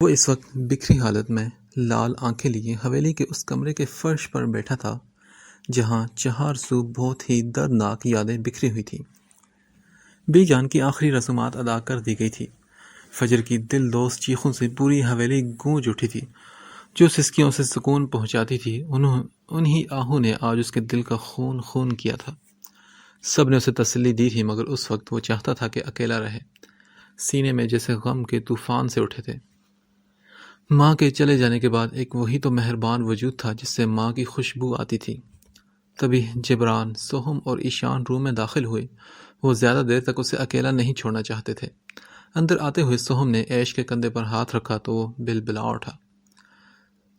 وہ اس وقت بکھری حالت میں لال آنکھیں لیے حویلی کے اس کمرے کے فرش پر بیٹھا تھا جہاں چہار سو بہت ہی دردناک یادیں بکھری ہوئی تھیں۔ بی جان کی آخری رسومات ادا کر دی گئی تھی۔ فجر کی دل دوست چیخوں سے پوری حویلی گونج اٹھی تھی۔ جو سسکیوں سے سکون پہنچاتی تھی انہی آہوں نے آج اس کے دل کا خون خون کیا تھا۔ سب نے اسے تسلی دی تھی مگر اس وقت وہ چاہتا تھا کہ اکیلا رہے۔ سینے میں جیسے غم کے طوفان سے اٹھے تھے۔ ماں کے چلے جانے کے بعد ایک وہی تو مہربان وجود تھا جس سے ماں کی خوشبو آتی تھی۔ تبھی جبران، سوہم اور ایشان روم میں داخل ہوئے۔ وہ زیادہ دیر تک اسے اکیلا نہیں چھوڑنا چاہتے تھے۔ اندر آتے ہوئے سوہم نے ایش کے کندھے پر ہاتھ رکھا تو وہ بلبلا اٹھا۔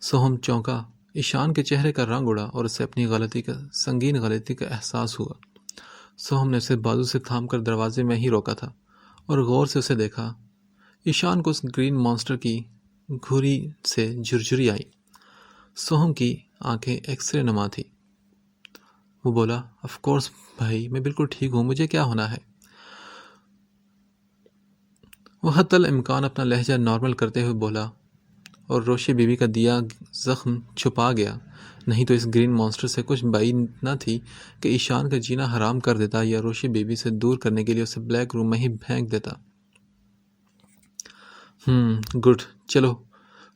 سوہم چونکا، ایشان کے چہرے کا رنگ اڑا اور اسے اپنی سنگین غلطی کا احساس ہوا۔ سوہم نے اسے بازو سے تھام کر دروازے میں ہی روکا تھا اور غور سے اسے دیکھا۔ ایشان کو اس گرین مانسٹر کی گھوری سے جھرجھری آئی۔ سوہم کی آنکھیں ایکس رے نما تھی۔ وہ بولا، آف کورس بھائی، میں بالکل ٹھیک ہوں، مجھے کیا ہونا ہے؟ وہ حتی الامکان اپنا لہجہ نارمل کرتے ہوئے بولا، اور روشی بیوی کا دیا زخم چھپا گیا، نہیں تو اس گرین مانسٹر سے کچھ بعید نہ تھی کہ ایشان کا جینا حرام کر دیتا یا روشی بیوی سے دور کرنے کے لیے اسے بلیک روم میں ہی پھینک دیتا۔ گڈ، چلو۔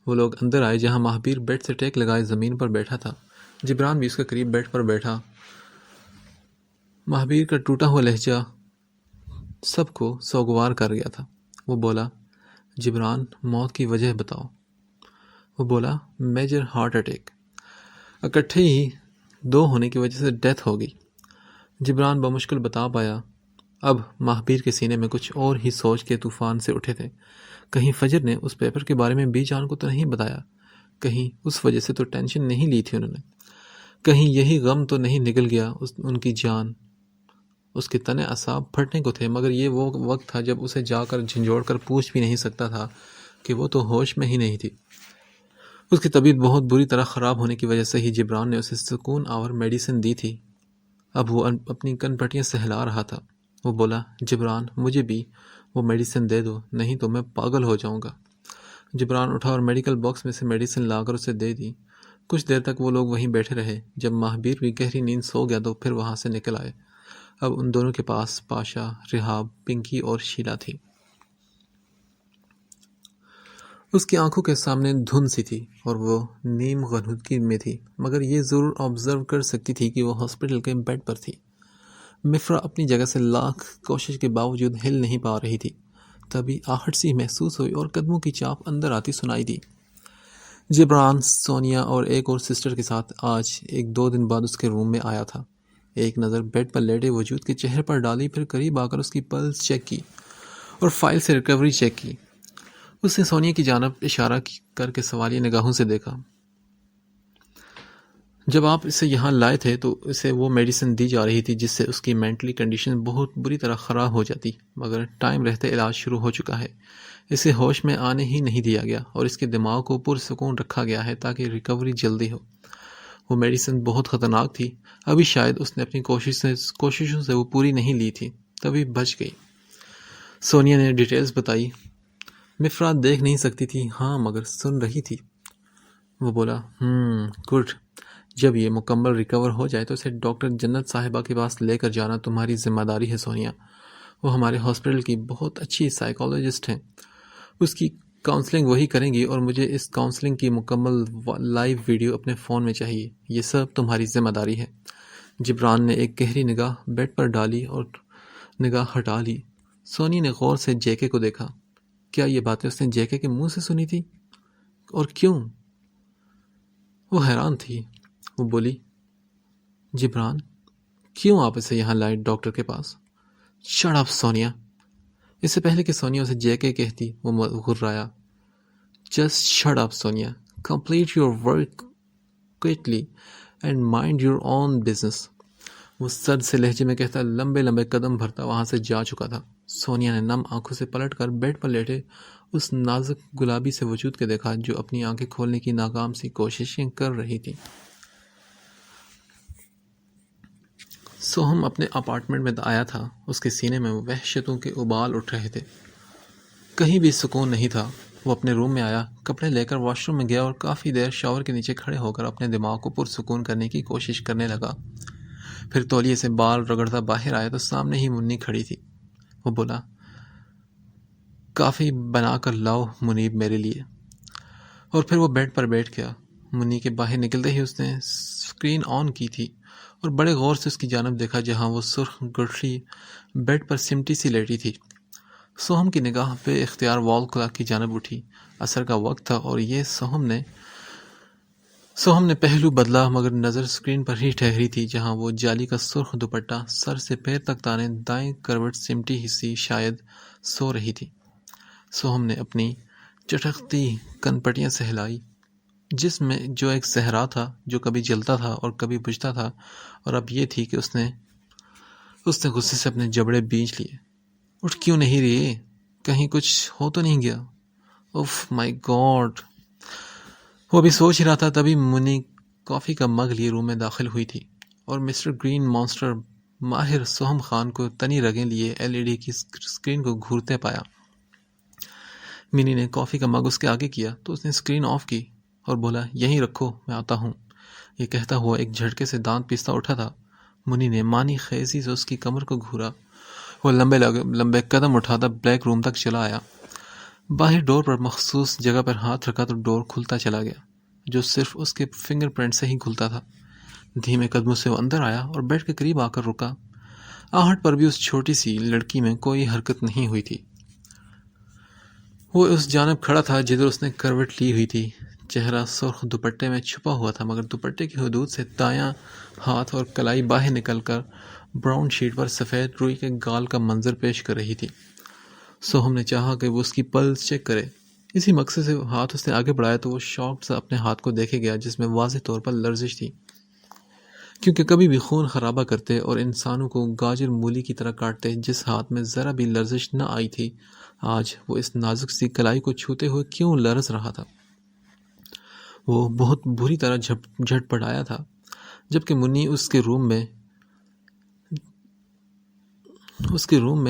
وہ لوگ اندر آئے جہاں مہابیر بیڈ سے ٹیک لگائے زمین پر بیٹھا تھا۔ جبران بھی اس کے قریب بیڈ پر بیٹھا۔ مہابیر کا ٹوٹا ہوا لہجہ سب کو سوگوار کر گیا تھا۔ وہ بولا، جبران، موت کی وجہ بتاؤ۔ وہ بولا، میجر ہارٹ اٹیک، اکٹھے ہی 2 ہونے کی وجہ سے ڈیتھ ہو گئی۔ جبران بمشکل بتا پایا۔ اب مہابیر کے سینے میں کچھ اور ہی سوچ کے طوفان سے اٹھے تھے۔ کہیں فجر نے اس پیپر کے بارے میں بی جان کو تو نہیں بتایا، کہیں اس وجہ سے تو ٹینشن نہیں لی تھی انہوں نے، کہیں یہی غم تو نہیں نکل گیا ان کی جان۔ اس کے تنے اعصاب پھٹنے کو تھے مگر یہ وہ وقت تھا جب اسے جا کر جھنجھوڑ کر پوچھ بھی نہیں سکتا تھا کہ وہ تو ہوش میں ہی نہیں تھی۔ اس کی طبیعت بہت بری طرح خراب ہونے کی وجہ سے ہی جبران نے اسے سکون آور میڈیسن دی تھی۔ اب وہ اپنی کن پٹیاں سہلا رہا تھا۔ وہ بولا، جبران، مجھے بھی وہ میڈیسن دے دو، نہیں تو میں پاگل ہو جاؤں گا۔ جبران اٹھا اور میڈیکل باکس میں سے میڈیسن لا کر اسے دے دی۔ کچھ دیر تک وہ لوگ وہیں بیٹھے رہے۔ جب مہابیر بھی گہری نیند سو گیا تو پھر وہاں سے نکل آئے۔ اب ان دونوں کے پاس پاشا، رحاب، پنکی اور شیلا تھی۔ اس کی آنکھوں کے سامنے دھند سی تھی اور وہ نیم غنودگی میں تھی، مگر یہ ضرور آبزرو کر سکتی تھی کہ وہ ہاسپٹل کے بیڈ پر تھی۔ مفرا اپنی جگہ سے لاکھ کوشش کے باوجود ہل نہیں پا رہی تھی۔ تبھی آہٹ سی محسوس ہوئی اور قدموں کی چاپ اندر آتی سنائی دی۔ جبران سونیا اور ایک اور سسٹر کے ساتھ آج 1-2 دن بعد اس کے روم میں آیا تھا۔ ایک نظر بیڈ پر لیٹے وجود کے چہرے پر ڈالی، پھر قریب آ کر اس کی پلس چیک کی اور فائل سے ریکوری چیک کی۔ اس نے سونیا کی جانب اشارہ کر کے سوالیہ نگاہوں سے دیکھا۔ جب آپ اسے یہاں لائے تھے تو اسے وہ میڈیسن دی جا رہی تھی جس سے اس کی مینٹلی کنڈیشن بہت بری طرح خراب ہو جاتی، مگر ٹائم رہتے علاج شروع ہو چکا ہے۔ اسے ہوش میں آنے ہی نہیں دیا گیا اور اس کے دماغ کو پرسکون رکھا گیا ہے تاکہ ریکوری جلدی ہو۔ وہ میڈیسن بہت خطرناک تھی، ابھی شاید اس نے اپنی کوششوں سے وہ پوری نہیں لی تھی، تبھی بچ گئی۔ سونیا نے ڈیٹیلز بتائی۔ مفرا دیکھ نہیں سکتی تھی، ہاں، مگر سن رہی تھی۔ وہ بولا، گڈ، جب یہ مکمل ریکور ہو جائے تو اسے ڈاکٹر جنت صاحبہ کے پاس لے کر جانا تمہاری ذمہ داری ہے سونیا۔ وہ ہمارے ہاسپٹل کی بہت اچھی سائیکالوجسٹ ہیں، اس کی کاؤنسلنگ وہی کریں گی اور مجھے اس کاؤنسلنگ کی مکمل لائیو ویڈیو اپنے فون میں چاہیے۔ یہ سب تمہاری ذمہ داری ہے۔ جبران نے ایک گہری نگاہ بیڈ پر ڈالی اور نگاہ ہٹا لی۔ سونی نے غور سے جیکے کو دیکھا۔ کیا یہ باتیں اس نے جیکے کے منہ سے سنی تھی؟ اور کیوں؟ وہ حیران تھی۔ وہ بولی، جبران، کیوں آپ اسے یہاں لائے ڈاکٹر کے پاس؟ Shirt up Sonia. اس سے پہلے کہ سونیا اسے جیکے کہتی وہ غرایا، just shut up Sonia, complete your work quickly and mind your own business. وہ سرد سے لہجے میں کہتا لمبے لمبے قدم بھرتا وہاں سے جا چکا تھا۔ سونیا نے نم آنکھوں سے پلٹ کر بیڈ پر لیٹے اس نازک گلابی سے وجود کے دیکھا جو اپنی آنکھیں کھولنے کی ناکام سی کوششیں کر رہی تھی۔ سوہم اپنے اپارٹمنٹ میں آیا تھا۔ اس کے سینے میں وحشتوں کے ابال اٹھ رہے تھے، کہیں بھی سکون نہیں تھا۔ وہ اپنے روم میں آیا، کپڑے لے کر واش روم میں گیا اور کافی دیر شاور کے نیچے کھڑے ہو کر اپنے دماغ کو پرسکون کرنے کی کوشش کرنے لگا۔ پھر تولیے سے بال رگڑتا باہر آیا تو سامنے ہی منی کھڑی تھی۔ وہ بولا، کافی بنا کر لاؤ منیب میرے لیے۔ اور پھر وہ بیڈ پر بیٹھ گیا۔ منی کے باہر نکلتے ہی اس نے اسکرین آن کی تھی اور بڑے غور سے اس کی جانب دیکھا جہاں وہ سرخ گٹھلی بیڈ پر سمٹی سی لیٹی تھی۔ سوہم کی نگاہ بے اختیار وال کلاک کی جانب اٹھی۔ عصر کا وقت تھا اور یہ سوہم نے پہلو بدلا، مگر نظر اسکرین پر ہی ٹھہری تھی جہاں وہ جالی کا سرخ دوپٹہ سر سے پیر تک تانے دائیں کروٹ سمٹی سی شاید سو رہی تھی۔ سوہم نے اپنی چٹکتی کن پٹیاں سہلائی، جس میں جو ایک صحرا تھا جو کبھی جلتا تھا اور کبھی بجھتا تھا، اور اب یہ تھی کہ اس نے غصے سے اپنے جبڑے بیچ لیے۔ اٹھ کیوں نہیں رہی؟ کہیں کچھ ہو تو نہیں گیا؟ اوف مائی گاڈ! وہ ابھی سوچ ہی رہا تھا تبھی منی کافی کا مگ لیے روم میں داخل ہوئی تھی اور مسٹر گرین مانسٹر ماہر سوہم خان کو تنی رگیں لیے LED کی اسکرین کو گھورتے پایا۔ منی نے کافی کا مگ اس کے آگے کیا تو اس نے اسکرین آف کی اور بولا، یہیں رکھو، میں آتا ہوں۔ یہ کہتا ہوا ایک جھٹکے سے دانت پیستا اٹھا تھا۔ منی نے مانی خیزی سے اس کی کمر کو گھورا۔ وہ لمبے قدم اٹھاتا بلیک روم تک چلا آیا۔ باہر ڈور پر مخصوص جگہ پر ہاتھ رکھا تو ڈور کھلتا چلا گیا، جو صرف اس کے فنگر پرنٹ سے ہی کھلتا تھا۔ دھیمے قدموں سے وہ اندر آیا اور بیڈ کے قریب آ کر رکا۔ آہٹ پر بھی اس چھوٹی سی لڑکی میں کوئی حرکت نہیں ہوئی تھی۔ وہ اس جانب کھڑا تھا جدھر اس نے کروٹ لی ہوئی تھی۔ چہرہ سرخ دوپٹے میں چھپا ہوا تھا، مگر دوپٹے کی حدود سے دایاں ہاتھ اور کلائی باہر نکل کر براؤن شیٹ پر سفید روئی کے گال کا منظر پیش کر رہی تھی۔ سوہم نے چاہا کہ وہ اس کی پلس چیک کرے۔ اسی مقصد سے ہاتھ اس نے آگے بڑھایا تو وہ شاکڈ سے اپنے ہاتھ کو دیکھے گیا، جس میں واضح طور پر لرزش تھی، کیونکہ کبھی بھی خون خرابہ کرتے اور انسانوں کو گاجر مولی کی طرح کاٹتے جس ہاتھ میں ذرا بھی لرزش نہ آئی تھی، آج وہ اس نازک سی کلائی کو چھوتے ہوئے کیوں لرز رہا تھا۔ وہ بہت بری طرح جھٹ پڑایا تھا، جبکہ منی اس کے روم میں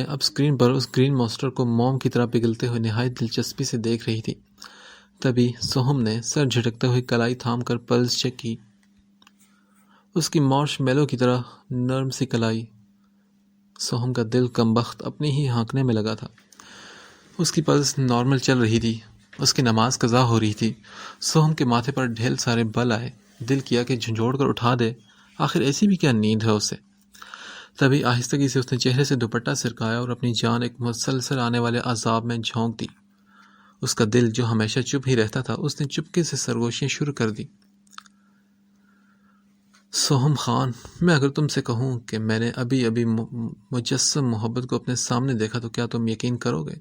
اب اسکرین پر اس گرین مانسٹر کو موم کی طرح پگھلتے ہوئے نہایت دلچسپی سے دیکھ رہی تھی۔ تبھی سوہم نے سر جھٹکتے ہوئے کلائی تھام کر پلس چیک کی۔ اس کی مارش میلو کی طرح نرم سی کلائی۔ سوہم کا دل کم بخت اپنے ہی ہانکنے میں لگا تھا۔ اس کی پلس نارمل چل رہی تھی، اس کی نماز قضا ہو رہی تھی۔ سوہم کے ماتھے پر ڈھیر سارے بل آئے، دل کیا کہ جھنجھوڑ کر اٹھا دے، آخر ایسی بھی کیا نیند ہے اسے۔ تبھی آہستگی سے اس نے چہرے سے دوپٹہ سرکایا اور اپنی جان ایک مسلسل آنے والے عذاب میں جھونک دی۔ اس کا دل جو ہمیشہ چپ ہی رہتا تھا، اس نے چپکے سے سرگوشیاں شروع کر دی۔ سوہم خان، میں اگر تم سے کہوں کہ میں نے ابھی مجسم محبت کو اپنے سامنے دیکھا تو کیا تم یقین کرو گے؟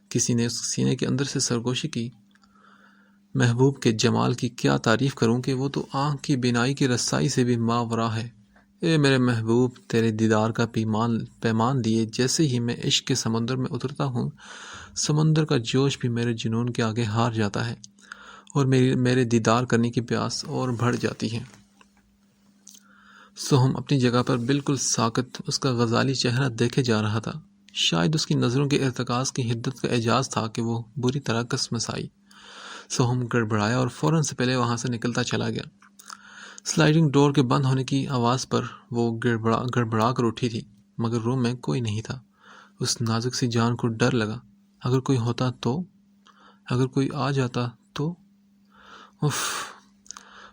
کسی نے اس سینے کے اندر سے سرگوشی کی۔ محبوب کے جمال کی کیا تعریف کروں کہ وہ تو آنکھ کی بینائی کی رسائی سے بھی ماورا ہے۔ اے میرے محبوب، تیرے دیدار کا پیمان لیے جیسے ہی میں عشق کے سمندر میں اترتا ہوں، سمندر کا جوش بھی میرے جنون کے آگے ہار جاتا ہے اور میرے دیدار کرنے کی پیاس اور بڑھ جاتی ہے۔ سوہم اپنی جگہ پر بالکل ساکت اس کا غزالی چہرہ دیکھے جا رہا تھا۔ شاید اس کی نظروں کے ارتکاز کی حدت کا اعجاز تھا کہ وہ بری طرح کسمسائی۔ سوہم گڑبڑایا اور فوراً سے پہلے وہاں سے نکلتا چلا گیا۔ سلائڈنگ ڈور کے بند ہونے کی آواز پر وہ گڑبڑا کر اٹھی تھی، مگر روم میں کوئی نہیں تھا۔ اس نازک سی جان کو ڈر لگا، اگر کوئی ہوتا تو، اگر کوئی آ جاتا تو۔ اف!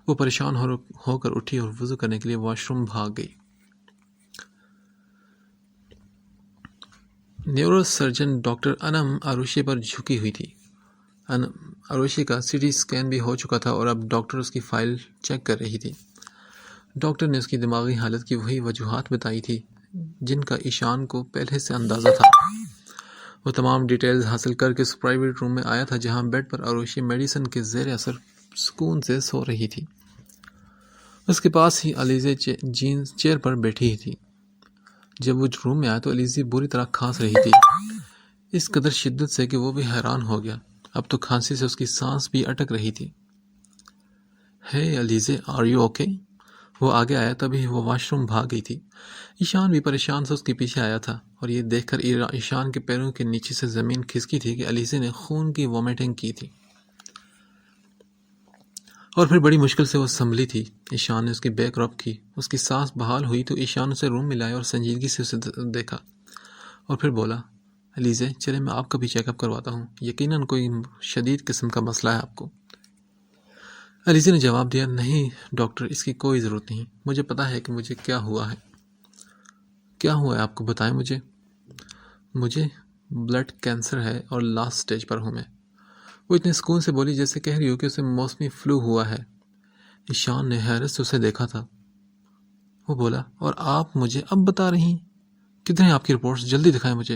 وہ پریشان ہو کر اٹھی اور وضو کرنے کے لیے واش روم بھاگ گئی۔ نیورو سرجن ڈاکٹر انم آروشی پر جھکی ہوئی تھی۔ آروشی کا CT اسکین بھی ہو چکا تھا اور اب ڈاکٹر اس کی فائل چیک کر رہی تھی۔ ڈاکٹر نے اس کی دماغی حالت کی وہی وجوہات بتائی تھی جن کا ایشان کو پہلے سے اندازہ تھا۔ وہ تمام ڈیٹیلز حاصل کر کے اس پرائیویٹ روم میں آیا تھا جہاں بیڈ پر آروشی میڈیسن کے زیر اثر سکون سے سو رہی تھی۔ اس کے پاس ہی علیزے چیئر پر بیٹھی تھی۔ جب وہ روم میں آیا تو علیزی بری طرح کھانس رہی تھی، اس قدر شدت سے کہ وہ بھی حیران ہو گیا۔ اب تو کھانسی سے اس کی سانس بھی اٹک رہی تھی۔ ہے علیزے، آر یو اوکے؟ وہ آگے آیا تبھی وہ واش روم بھاگ گئی تھی۔ ایشان بھی پریشان سے اس کے پیچھے آیا تھا اور یہ دیکھ کر ایشان کے پیروں کے نیچے سے زمین کھسکی تھی کہ علیزے نے خون کی وومیٹنگ کی تھی اور پھر بڑی مشکل سے وہ سنبھلی تھی۔ ایشان نے اس کی بیک رب کی، اس کی سانس بحال ہوئی تو ایشان اسے روم میں لایا اور سنجیدگی سے اسے دیکھا اور پھر بولا، علیزے چلے میں آپ کا بھی چیک اپ کرواتا ہوں، یقیناً کوئی شدید قسم کا مسئلہ ہے آپ کو۔ علیزے نے جواب دیا، نہیں ڈاکٹر، اس کی کوئی ضرورت نہیں، مجھے پتا ہے کہ مجھے کیا ہوا ہے۔ کیا ہوا ہے آپ کو، بتائیں مجھے۔ مجھے بلڈ کینسر ہے اور لاسٹ سٹیج پر ہوں میں۔ وہ اتنے سکون سے بولی جیسے کہہ رہی ہو کہ اسے موسمی فلو ہوا ہے۔ ایشان نے حیرت سے اسے دیکھا تھا۔ وہ بولا، اور آپ مجھے اب بتا رہی ہیں؟ کدھر ہیں آپ کی رپورٹس، جلدی دکھائیں مجھے۔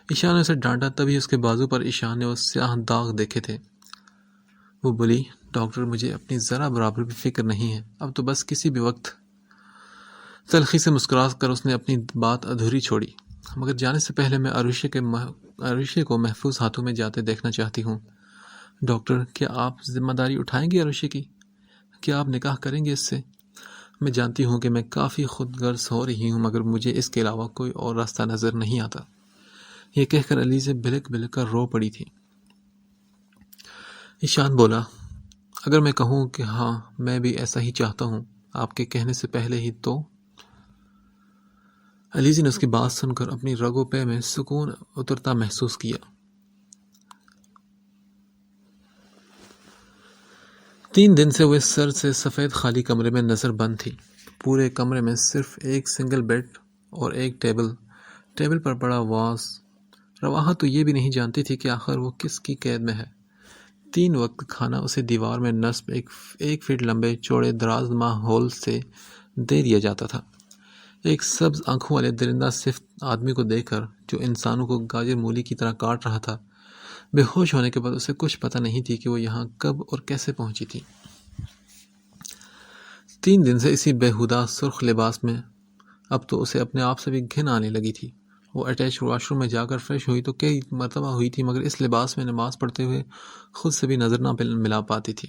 ایشان نے اسے ڈانٹا، تبھی اس کے بازو پر ایشان نے وہ سیاہ داغ دیکھے تھے۔ وہ بولی، ڈاکٹر مجھے اپنی ذرا برابر بھی فکر نہیں ہے، اب تو بس کسی بھی وقت۔ تلخی سے مسکرا کر اس نے اپنی بات ادھوری چھوڑی، مگر جانے سے پہلے میں عروشے کو محفوظ ہاتھوں میں جاتے دیکھنا چاہتی ہوں۔ ڈاکٹر کیا آپ ذمہ داری اٹھائیں گے عروشے کی؟ کیا آپ نکاح کریں گے اس سے؟ میں جانتی ہوں کہ میں کافی خود غرض ہو رہی ہوں، مگر مجھے اس کے علاوہ کوئی اور راستہ نظر نہیں آتا۔ یہ کہہ کر علیزے بلک بلک کر رو پڑی تھی۔ ایشان بولا، اگر میں کہوں کہ ہاں میں بھی ایسا ہی چاہتا ہوں آپ کے کہنے سے پہلے ہی تو؟ علیزے نے اس کی بات سن کر اپنی رگو پے میں سکون اترتا محسوس کیا۔ 3 دن سے وہ اس سر سے سفید خالی کمرے میں نظر بند تھی۔ پورے کمرے میں صرف ایک سنگل بیڈ اور ایک ٹیبل پر پڑا واز۔ رواحہ تو یہ بھی نہیں جانتی تھی کہ آخر وہ کس کی قید میں ہے۔ 3 وقت کھانا اسے دیوار میں نصب 1 فٹ لمبے چوڑے دراز ماحول سے دے دیا جاتا تھا۔ ایک سبز آنکھوں والے درندہ صفت آدمی کو دیکھ کر جو انسانوں کو گاجر مولی کی طرح کاٹ رہا تھا، بے ہوش ہونے کے بعد اسے کچھ پتہ نہیں تھی کہ وہ یہاں کب اور کیسے پہنچی تھی۔ 3 دن سے اسی بیہودہ سرخ لباس میں، اب تو اسے اپنے آپ سے بھی گھن آنے لگی تھی۔ وہ اٹیچ واش روم میں جا کر فریش ہوئی تو کئی مرتبہ ہوئی تھی، مگر اس لباس میں نماز پڑھتے ہوئے خود سے بھی نظر نہ ملا پاتی تھی،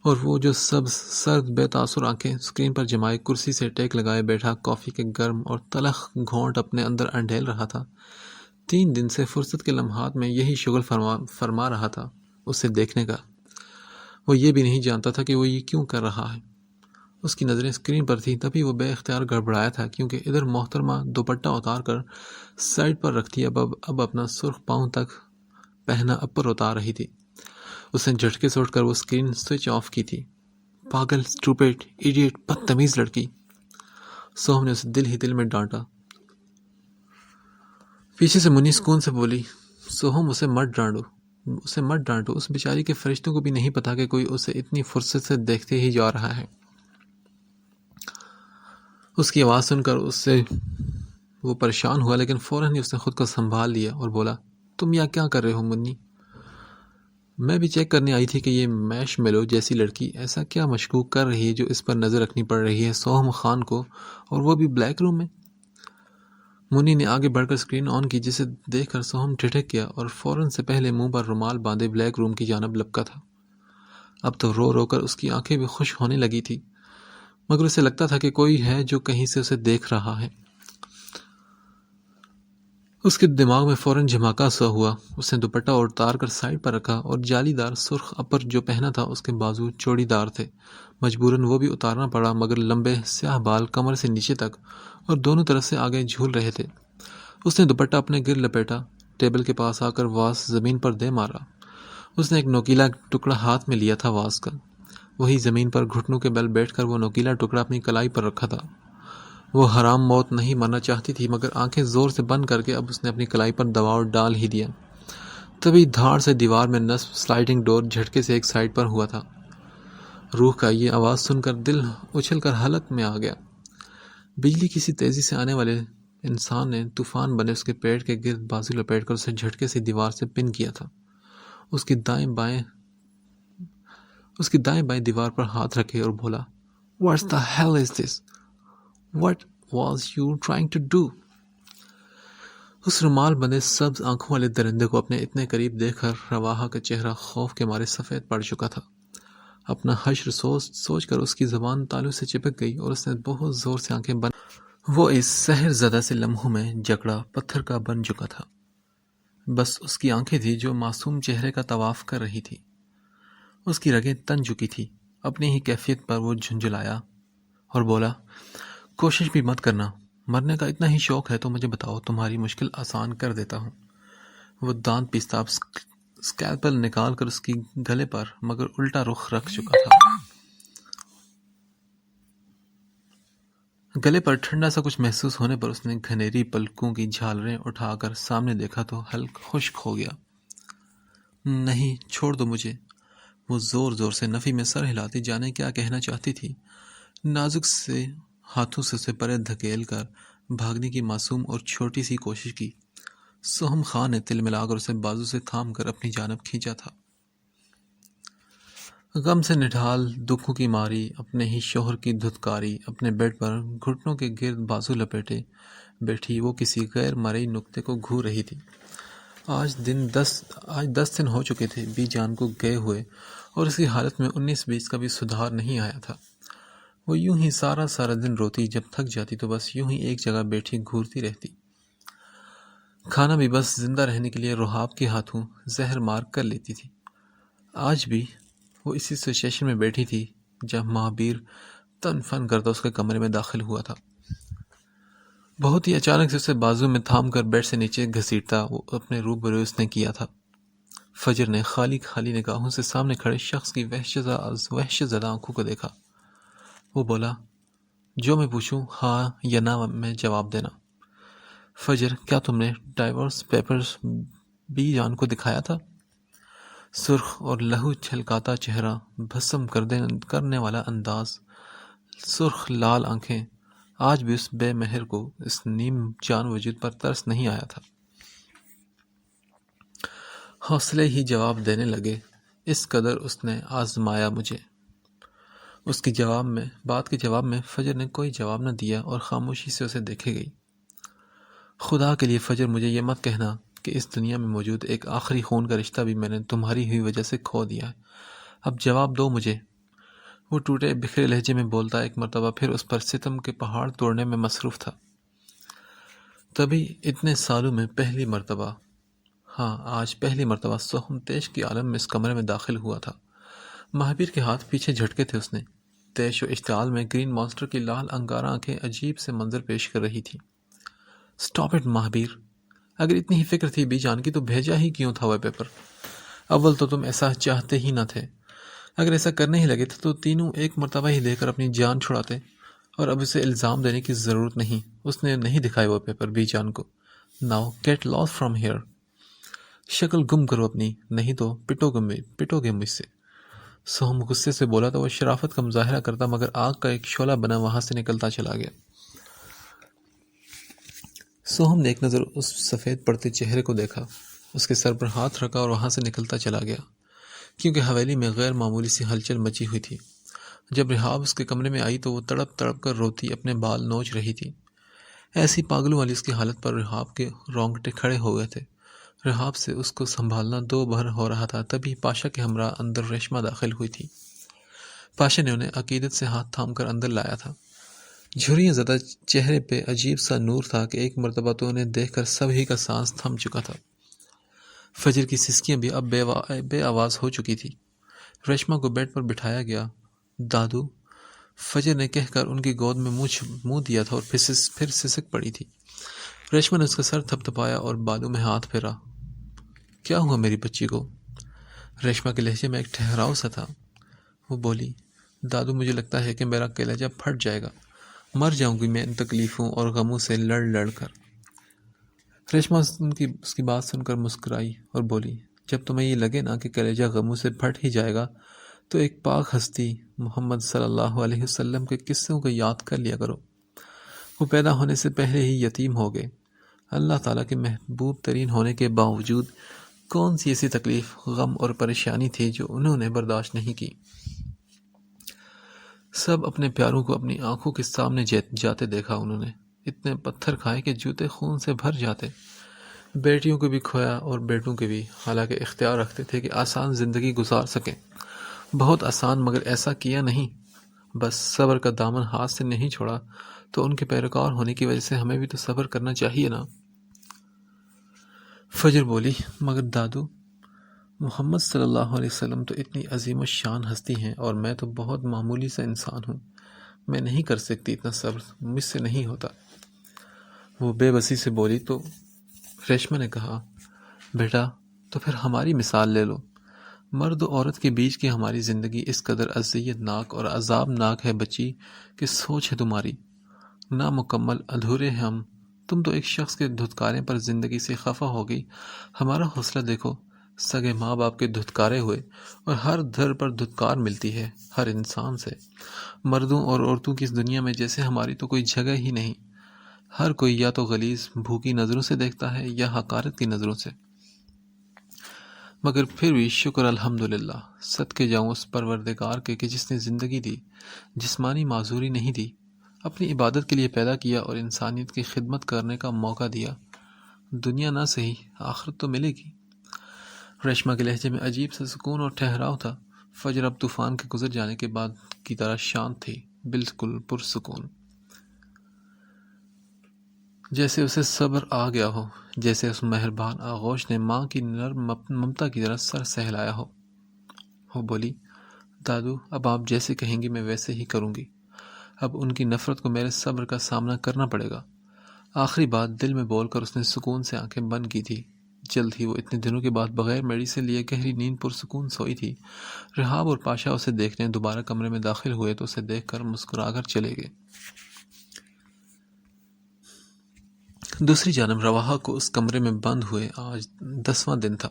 اور وہ جو سبز سرد بے تاثر آنکھیں اسکرین پر جمائے کرسی سے ٹیک لگائے بیٹھا کافی کے گرم اور تلخ گھونٹ اپنے اندر انڈھیل رہا تھا، 3 دن سے فرصت کے لمحات میں یہی شغل فرما رہا تھا اسے دیکھنے کا۔ وہ یہ بھی نہیں جانتا تھا کہ وہ یہ کیوں کر رہا ہے۔ اس کی نظریں اسکرین پر تھیں، تبھی وہ بے اختیار گڑبڑایا تھا، کیونکہ ادھر محترمہ دوپٹہ اتار کر سائڈ پر رکھتی اب اپنا سرخ پاؤں تک پہنا اپر اتار رہی تھی۔ اس نے جھٹکے سے اٹھ کر وہ اسکرین سوئچ آف کی تھی۔ پاگل، اسٹوپڈ، ایڈیٹ، بدتمیز لڑکی، سوہم نے اسے دل ہی دل میں ڈانٹا۔ پیچھے سے منی سکون سے بولی، سوہم اسے مت ڈانٹو، اس بیچاری کے فرشتوں کو بھی نہیں پتا کہ کوئی اسے اتنی فرصت سے دیکھتے ہی جا رہا ہے۔ اس کی آواز سن کر اس سے وہ پریشان ہوا، لیکن فوراً ہی اس نے خود کو سنبھال لیا اور بولا، تم یہاں کیا کر رہے ہو منی؟ میں بھی چیک کرنے آئی تھی کہ یہ میش میلو جیسی لڑکی ایسا کیا مشکوک کر رہی ہے جو اس پر نظر رکھنی پڑ رہی ہے سوہم خان کو، اور وہ بھی بلیک روم میں۔ منی نے آگے بڑھ کر اسکرین آن کی، جسے دیکھ کر سوہم ٹھٹک گیا اور فوراً سے پہلے منہ پر رومال باندھے بلیک روم کی جانب لپکا تھا۔ اب تو رو رو کر اس کی آنکھیں بھی خوش ہونے لگی تھی، مگر اسے لگتا تھا کہ کوئی ہے جو کہیں سے اسے دیکھ رہا ہے۔ اس کے دماغ میں فوراً جھماکا سا ہوا۔ اس نے دوپٹہ اتار کر سائڈ پر رکھا اور جالی دار سرخ اپر جو پہنا تھا اس کے بازو چوڑی دار تھے، مجبوراً وہ بھی اتارنا پڑا، مگر لمبے سیاہ بال کمر سے نیچے تک اور دونوں طرف سے آگے جھول رہے تھے۔ اس نے دوپٹہ اپنے گر لپیٹا، ٹیبل کے پاس آ کر واز زمین پر دے مارا۔ اس نے ایک نوکیلا ٹکڑا ہاتھ میں لیا تھا واز کا، وہی زمین پر گھٹنوں کے بل بیٹھ کر وہ نوکیلا ٹکڑا اپنی کلائی پر رکھا تھا۔ وہ حرام موت نہیں مرنا چاہتی تھی، مگر آنکھیں زور سے بند کر کے اب اس نے اپنی کلائی پر دباؤ ڈال ہی دیا۔ تبھی دھاڑ سے دیوار میں نصب سلائڈنگ ڈور جھٹکے سے ایک سائڈ پر ہوا تھا۔ روح کا یہ آواز سن کر دل اچھل کر حلق میں آ گیا۔ بجلی کسی تیزی سے آنے والے انسان نے طوفان بنے اس کے پیٹ کے گرد بازو لپیٹ کر اسے جھٹکے سے دیوار سے پن کیا تھا۔ اس کی دائیں بائیں دیوار پر ہاتھ رکھے اور بولا، What the hell is this? What was you trying to do? اس رومال بندے سبز آنکھوں والے درندے کو اپنے اتنے قریب دیکھ کر رواحہ کا چہرہ خوف کے مارے سفید پڑ چکا تھا۔ اپنا حشر سوچ کر اس کی زبان تالو سے چپک گئی اور اس نے بہت زور سے آنکھیں بند. وہ اس سحر زدہ سے لمحوں میں جکڑا پتھر کا بن چکا تھا. بس اس کی آنکھیں تھی جو معصوم چہرے کا طواف کر رہی تھی. اس کی رگیں تن چکی تھی. اپنی ہی کیفیت پر وہ جھنجھلایا اور بولا، کوشش بھی مت کرنا. مرنے کا اتنا ہی شوق ہے تو مجھے بتاؤ، تمہاری مشکل آسان کر دیتا ہوں. وہ دانت پیستا اسکیلپل نکال کر اس کی گلے پر مگر الٹا رخ رکھ چکا تھا. گلے پر ٹھنڈا سا کچھ محسوس ہونے پر اس نے گھنیری پلکوں کی جھالریں اٹھا کر سامنے دیکھا تو حلق خشک ہو گیا. نہیں، چھوڑ دو مجھے. وہ زور زور سے نفی میں سر ہلاتی جانے کیا کہنا چاہتی تھی. نازک سے ہاتھوں سے اسے پرے دھکیل کر بھاگنے کی معصوم اور چھوٹی سی کوشش کی. سوہم خان نے تل ملا کر اسے بازو سے تھام کر اپنی جانب کھینچا تھا. غم سے نڈھال، دکھوں کی ماری، اپنے ہی شوہر کی دھتکاری، اپنے بیڈ پر گھٹنوں کے گرد بازو لپیٹے بیٹھی وہ کسی غیر مرئی نقطے کو گھور رہی تھی. آج 10 دن ہو چکے تھے بی جان کو گئے ہوئے اور اس کی حالت میں 19-20 کا بھی سدھار نہیں آیا تھا. وہ یوں ہی سارا دن روتی، جب تھک جاتی تو بس یوں ہی ایک جگہ بیٹھی گھورتی رہتی. کھانا بھی بس زندہ رہنے کے لیے رحاب کے ہاتھوں زہر مار کر لیتی تھی. آج بھی وہ اسی سچویشن میں بیٹھی تھی جب مہابیر تن فن کرتا اس کے کمرے میں داخل ہوا تھا. بہت ہی اچانک سے اسے بازو میں تھام کر بیڈ سے نیچے گھسیٹتا وہ اپنے روبرو اس نے کیا تھا. فجر نے خالی نگاہوں سے سامنے کھڑے شخص کی وحشت زدہ آنکھوں کو دیکھا. وہ بولا، جو میں پوچھوں ہاں یا نہ میں جواب دینا. فجر، کیا تم نے ڈائیورس پیپرز بی جان کو دکھایا تھا؟ سرخ اور لہو چھلکاتا چہرہ، بھسم کرنے والا انداز، سرخ لال آنکھیں. آج بھی اس بے مہر کو اس نیم جان وجود پر ترس نہیں آیا تھا. حوصلے ہی جواب دینے لگے، اس قدر اس نے آزمایا مجھے. اس کی بات کے جواب میں فجر نے کوئی جواب نہ دیا اور خاموشی سے اسے دیکھے گئی. خدا کے لیے فجر، مجھے یہ مت کہنا کہ اس دنیا میں موجود ایک آخری خون کا رشتہ بھی میں نے تمہاری ہوئی وجہ سے کھو دیا ہے. اب جواب دو مجھے. وہ ٹوٹے بکھرے لہجے میں بولتا ایک مرتبہ پھر اس پر ستم کے پہاڑ توڑنے میں مصروف تھا. تبھی اتنے سالوں میں پہلی مرتبہ، ہاں آج پہلی مرتبہ سوہم تیش کی عالم میں اس کمرے میں داخل ہوا تھا. مہابیر کے ہاتھ پیچھے جھٹکے تھے اس نے. تیش و اشتعال میں گرین مانسٹر کی لال انگارہ آنکھیں عجیب سے منظر پیش کر رہی تھی. سٹاپ اٹ مہابیر، اگر اتنی ہی فکر تھی بی جان کی تو بھیجا ہی کیوں تھا وہ پیپر؟ اول تو تم ایسا چاہتے ہی نہ تھے. اگر ایسا کرنے ہی لگے تھے تو تینوں ایک مرتبہ ہی دے کر اپنی جان چھڑاتے. اور اب اسے الزام دینے کی ضرورت نہیں، اس نے نہیں دکھائے وہ پیپر بی جان کو. Now get lost from here. شکل گم کرو اپنی، نہیں تو پٹو گے مجھ سے. سوہم غصے سے بولا تو وہ شرافت کا مظاہرہ کرتا مگر آگ کا ایک شعلہ بنا وہاں سے نکلتا چلا گیا. سوہم نے ایک نظر اس سفید پڑتے چہرے کو دیکھا، اس کے سر پر ہاتھ رکھا اور وہاں سے نکلتا چلا گیا. کیونکہ حویلی میں غیر معمولی سی ہلچل مچی ہوئی تھی. جب رحاب اس کے کمرے میں آئی تو وہ تڑپ کر روتی اپنے بال نوچ رہی تھی. ایسی پاگلوں والی اس کی حالت پر رحاب کے رونگٹے کھڑے ہو گئے تھے. رحاب سے اس کو سنبھالنا دو بہر ہو رہا تھا. تبھی پاشا کے ہمراہ اندر ریشمہ داخل ہوئی تھی. پاشا نے انہیں عقیدت سے ہاتھ تھام کر اندر لایا تھا. جھریاں زدہ چہرے پہ عجیب سا نور تھا کہ ایک مرتبہ تو انہیں دیکھ کر سبھی کا سانس تھم چکا تھا. فجر کی سسکیاں بھی اب بے آواز ہو چکی تھی. ریشمہ کو بیڈ پر بٹھایا گیا. دادو، فجر نے کہہ کر ان کی گود میں منہ دیا تھا اور پھر سسک پڑی تھی. ریشمہ نے اس کا سر تھپتھپایا اور بالوں میں ہاتھ پھیرا. کیا ہوا میری بچی کو؟ ریشمہ کے لہجے میں ایک ٹھہراؤ سا تھا. وہ بولی، دادو مجھے لگتا ہے کہ میرا کلیجہ پھٹ جائے گا، مر جاؤں گی میں ان تکلیفوں اور غموں سے لڑ کر. ریشمہ اس کی بات سن کر مسکرائی اور بولی، جب تمہیں یہ لگے نا کہ کلیجہ غموں سے پھٹ ہی جائے گا تو ایک پاک ہستی محمد صلی اللہ علیہ وسلم کے قصوں کو یاد کر لیا کرو. وہ پیدا ہونے سے پہلے ہی یتیم ہو گئے. اللہ تعالیٰ کے محبوب ترین ہونے کے باوجود کون سی ایسی تکلیف، غم اور پریشانی تھی جو انہوں نے برداشت نہیں کی. سب اپنے پیاروں کو اپنی آنکھوں کے سامنے جاتے دیکھا انہوں نے. اتنے پتھر کھائے کہ جوتے خون سے بھر جاتے. بیٹیوں کو بھی کھویا اور بیٹوں کے بھی، حالانکہ اختیار رکھتے تھے کہ آسان زندگی گزار سکیں. بہت آسان، مگر ایسا کیا نہیں۔ بس صبر کا دامن ہاتھ سے نہیں چھوڑا تو ان کے پیروکار ہونے کی وجہ سے ہمیں بھی تو صبر کرنا چاہیے نا۔ فجر بولی، مگر دادو، محمد صلی اللہ علیہ وسلم تو اتنی عظیم الشان ہستی ہیں اور میں تو بہت معمولی سا انسان ہوں، میں نہیں کر سکتی اتنا صبر، مجھ سے نہیں ہوتا۔ وہ بے بسی سے بولی تو ریشما نے کہا، بیٹا تو پھر ہماری مثال لے لو۔ مرد و عورت کے بیچ کی ہماری زندگی اس قدر اذیت ناک اور عذاب ناک ہے بچی کہ سوچ ہے تمہاری، نامکمل ادھورے ہیں ہم۔ تم تو ایک شخص کے دھتکارے پر زندگی سے خفا ہو گئی، ہمارا حوصلہ دیکھو، سگے ماں باپ کے دھتکارے ہوئے، اور ہر در پر دھتکار ملتی ہے ہر انسان سے۔ مردوں اور عورتوں کی اس دنیا میں جیسے ہماری تو کوئی جگہ ہی نہیں، ہر کوئی یا تو غلیظ بھوکی نظروں سے دیکھتا ہے یا حقارت کی نظروں سے۔ مگر پھر بھی شکر الحمدللہ، صدقے جاؤں اس پروردگار کے کہ جس نے زندگی دی، جسمانی معذوری نہیں دی، اپنی عبادت کے لیے پیدا کیا اور انسانیت کی خدمت کرنے کا موقع دیا۔ دنیا نہ صحیح، آخرت تو ملے گی۔ ریشما کے لہجے میں عجیب سا سکون اور ٹھہراؤ تھا۔ فجر اب طوفان کے گزر جانے کے بعد کی طرح شانت تھی، بالکل پرسکون، جیسے اسے صبر آ گیا ہو، جیسے اس مہربان آغوش نے ماں کی نرم ممتا کی طرح سر سہلایا ہو۔ وہ بولی، دادو اب آپ جیسے کہیں گی میں ویسے ہی کروں گی، اب ان کی نفرت کو میرے صبر کا سامنا کرنا پڑے گا۔ آخری بات دل میں بول کر اس نے سکون سے آنکھیں بند کی تھی۔ جلد ہی وہ اتنے دنوں کے بعد بغیر میڈیسن لیے گہری نیند پرسکون سوئی تھی۔ رحاب اور پاشا اسے دیکھنے دوبارہ کمرے میں داخل ہوئے تو اسے دیکھ کر مسکرا کر چلے گئے۔ دوسری جانب رواحہ کو اس کمرے میں بند ہوئے آج 10واں دن تھا۔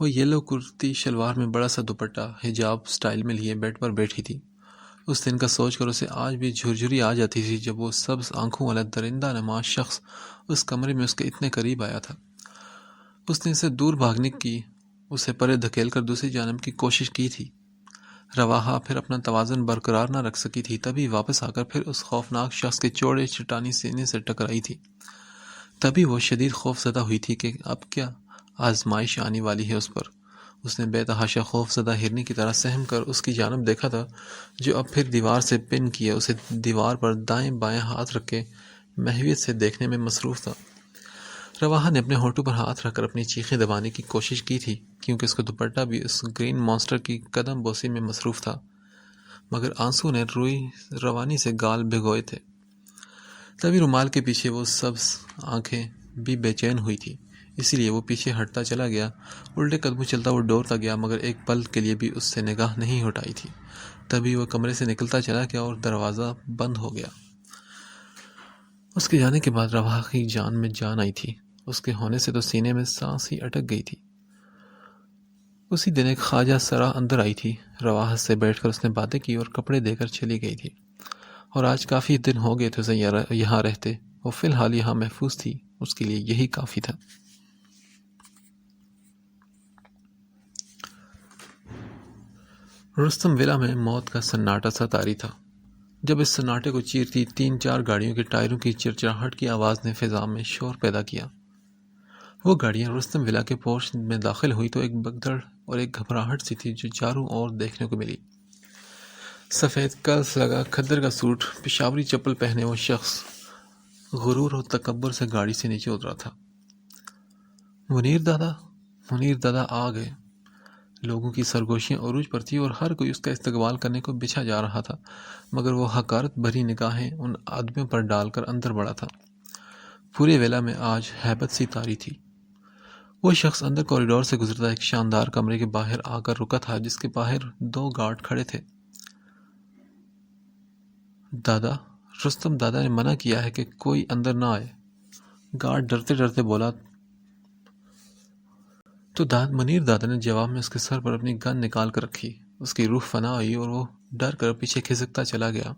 وہ یلو کرتی شلوار میں بڑا سا دوپٹہ حجاب سٹائل میں لیے بیڈ پر بیٹھی تھی۔ اس دن کا سوچ کر اسے آج بھی جھرجھری آ جاتی تھی جب وہ سبز آنکھوں والا درندہ نما شخص اس کمرے میں اس کے اتنے قریب آیا تھا۔ اس نے اسے دور بھاگنے کی، اسے پرے دھکیل کر دوسری جانب کی کوشش کی تھی۔ رواحہ پھر اپنا توازن برقرار نہ رکھ سکی تھی، تبھی واپس آ کر پھر اس خوفناک شخص کے چوڑے چٹانی سینے سے ٹکرائی تھی۔ تبھی وہ شدید خوف زدہ ہوئی تھی کہ اب کیا آزمائش آنے والی ہے اس پر۔ اس نے بے تحاشا خوف زدہ ہرنی کی طرح سہم کر اس کی جانب دیکھا تھا جو اب پھر دیوار سے پن کیے اسے دیوار پر دائیں بائیں ہاتھ رکھ کے محویت سے دیکھنے میں مصروف تھا۔ رواحہ نے اپنے ہونٹوں پر ہاتھ رکھ کر اپنی چیخیں دبانے کی کوشش کی تھی کیونکہ اس کا دوپٹہ بھی اس گرین مانسٹر کی قدم بوسی میں مصروف تھا، مگر آنسو نے روئی روانی سے گال بھگوئے تھے۔ تبھی رومال کے پیچھے وہ سبز آنکھیں بھی بے چین ہوئی تھی، اسی لیے وہ پیچھے ہٹتا چلا گیا۔ الٹے قدموں چلتا وہ ڈورتا گیا مگر ایک پل کے لیے بھی اس سے نگاہ نہیں ہٹائی تھی۔ تبھی وہ کمرے سے نکلتا چلا گیا اور دروازہ بند ہو گیا۔ اس کے جانے کے بعد رواحہ کی جان میں جان آئی تھی، اس کے ہونے سے تو سینے میں سانس ہی اٹک گئی تھی۔ اسی دن ایک خواجہ سرا اندر آئی تھی، رواحہ سے بیٹھ کر اس نے باتیں کی اور کپڑے دے کر چلی گئی تھی، اور آج کافی دن ہو گئے تھے اسے یہاں رہتے، وہ فی الحال یہاں محفوظ تھی، اس کے لیے یہی کافی تھا۔ رستم ولا میں موت کا سناٹا سا طاری تھا۔ جب اس سناٹے کو چیرتی 3-4 گاڑیوں کے ٹائروں کی چرچراہٹ کی آواز نے فضا میں شور پیدا کیا۔ وہ گاڑیاں رستم ولا کے پورچ میں داخل ہوئی تو ایک بگدڑ اور ایک گھبراہٹ سی تھی جو چاروں اور دیکھنے کو ملی۔ سفید کلس لگا کھدر کا سوٹ، پشاوری چپل پہنے وہ شخص غرور اور تکبر سے گاڑی سے نیچے اترا تھا۔ منیر دادا آ گئے۔ لوگوں کی سرگوشیاں عروج پر تھی اور ہر کوئی اس کا استقبال کرنے کو بچھا جا رہا تھا، مگر وہ حقارت بھری نگاہیں ان آدمیوں پر ڈال کر اندر بڑھا تھا۔ پورے ویلا میں آج ہیبت سی طاری تھی۔ وہ شخص اندر کوریڈور سے گزرتا ایک شاندار کمرے کے باہر آ کر رکا تھا جس کے باہر 2 گارڈ کھڑے تھے۔ دادا، رستم دادا نے منع کیا ہے کہ کوئی اندر نہ آئے، گارڈ ڈرتے ڈرتے بولا تو منیر دادا نے جواب میں اس کے سر پر اپنی گن نکال کر رکھی۔ اس کی روح فنا ہوئی اور وہ ڈر کر پیچھے کھسکتا چلا گیا۔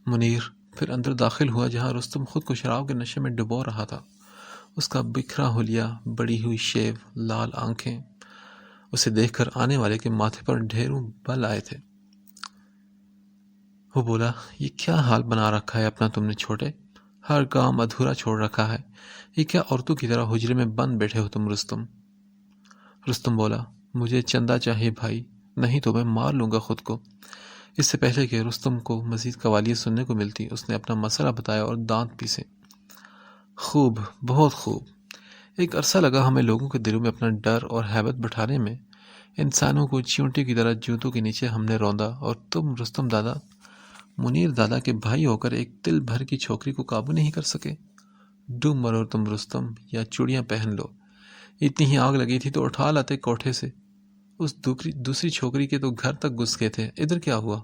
منیر پھر اندر داخل ہوا جہاں رستم خود کو شراب کے نشے میں ڈبو رہا تھا۔ اس کا بکھرا حلیہ، بڑی ہوئی شیو، لال آنکھیں، اسے دیکھ کر آنے والے کے ماتھے پر ڈھیروں بل آئے تھے۔ وہ بولا، یہ کیا حال بنا رکھا ہے اپنا تم نے چھوٹے، ہر کام ادھورا چھوڑ رکھا ہے، یہ کیا عورتوں کی طرح حجرے میں بند بیٹھے ہو تم رستم؟ رستم بولا، مجھے چندہ چاہیے بھائی، نہیں تو میں مار لوں گا خود کو۔ اس سے پہلے کہ رستم کو مزید قوالیاں سننے کو ملتی، اس نے اپنا مسئلہ بتایا اور دانت پیسے۔ خوب، بہت خوب۔ ایک عرصہ لگا ہمیں لوگوں کے دلوں میں اپنا ڈر اور ہیبت بٹھانے میں۔ انسانوں کو چیونٹی کی طرح جوتوں کے نیچے ہم نے روندا، اور تم رستم دادا، منیر دادا کے بھائی ہو کر ایک دل بھر کی چھوکری کو قابو نہیں کر سکے۔ ڈوب مرو تم رستم، یا چوڑیاں پہن لو۔ اتنی ہی آگ لگی تھی تو اٹھا لاتے کوٹھے سے۔ اس دوسری چھوکری کے تو گھر تک گھس گئے تھے، ادھر کیا ہوا؟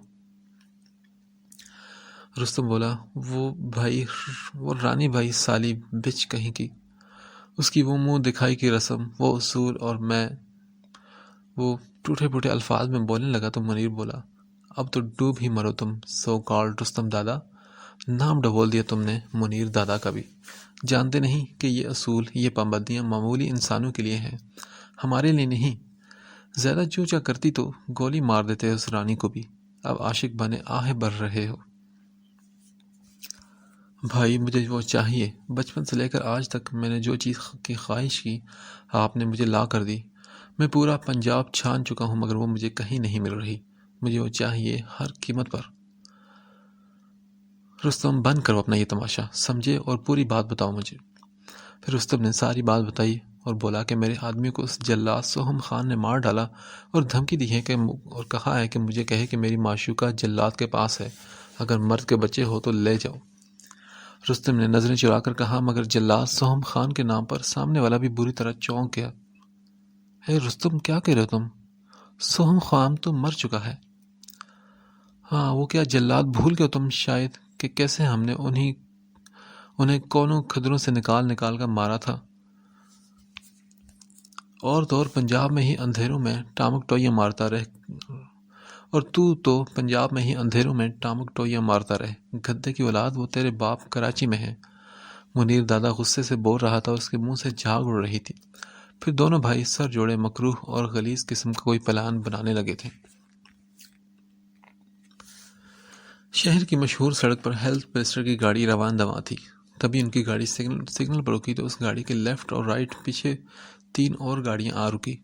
رستم بولا، وہ رانی بھائی سالی بچ کہیں کی، اس کی وہ منہ دکھائی کی رسم، وہ اصول، اور میں وہ ٹوٹے پھوٹے الفاظ میں بولنے لگا تو منیر بولا، اب تو ڈوب ہی مرو تم سو کالڈ رستم دادا۔ نام ڈبول دیا تم نے منیر دادا کا بھی۔ جانتے نہیں کہ یہ اصول، یہ پابندیاں معمولی انسانوں کے لیے ہیں، ہمارے لیے نہیں۔ زیادہ چوچا کرتی تو گولی مار دیتے اس رانی کو بھی۔ اب عاشق بنے آہے بھر رہے ہو۔ بھائی مجھے وہ چاہیے، بچپن سے لے کر آج تک میں نے جو چیز کی خواہش کی آپ نے مجھے لا کر دی۔ میں پورا پنجاب چھان چکا ہوں مگر وہ مجھے کہیں نہیں مل رہی۔ مجھے وہ چاہیے ہر قیمت پر۔ رستم بند کرو اپنا یہ تماشا، سمجھے اور پوری بات بتاؤ مجھے۔ پھر رستم نے ساری بات بتائی اور بولا کہ میرے آدمی کو اس جلاد سوہم خان نے مار ڈالا اور دھمکی دی ہے اور کہا ہے کہ مجھے کہے کہ میری معشوقہ جلاد کے پاس ہے، اگر مرد کے بچے ہو تو لے جاؤ۔ رستم نے نظریں چرا کر کہا، مگر جلاد سوہم خان کے نام پر سامنے والا بھی بری طرح چونک گیا۔ اے رستم، کیا کہہ رہے ہو تم؟ سوہم خان تو مر چکا ہے۔ ہاں، وہ کیا جلاد بھول گئے تم شاید کہ کیسے ہم نے انہیں کونوں کھدروں سے نکال کر مارا تھا، اور تو اور پنجاب میں ہی اندھیروں میں ٹامک ٹوئیاں مارتا رہے، اور تو پنجاب میں ہی اندھیروں میں ٹامک ٹوئیاں مارتا رہے۔ گدے کی اولاد، وہ تیرے باپ کراچی میں ہے۔ منیر دادا غصے سے بول رہا تھا، اس کے منہ سے جھاگ اڑ رہی تھی۔ پھر دونوں بھائی سر جوڑے مکروہ اور غلیظ قسم کا کوئی پلان بنانے لگے تھے۔ شہر کی مشہور سڑک پر ہیلتھ منسٹر کی گاڑی رواں دواں تھی۔ تبھی ان کی گاڑی سگنل پر رکی تو اس گاڑی کے لیفٹ اور رائٹ پیچھے 3 اور گاڑیاں آ رکی۔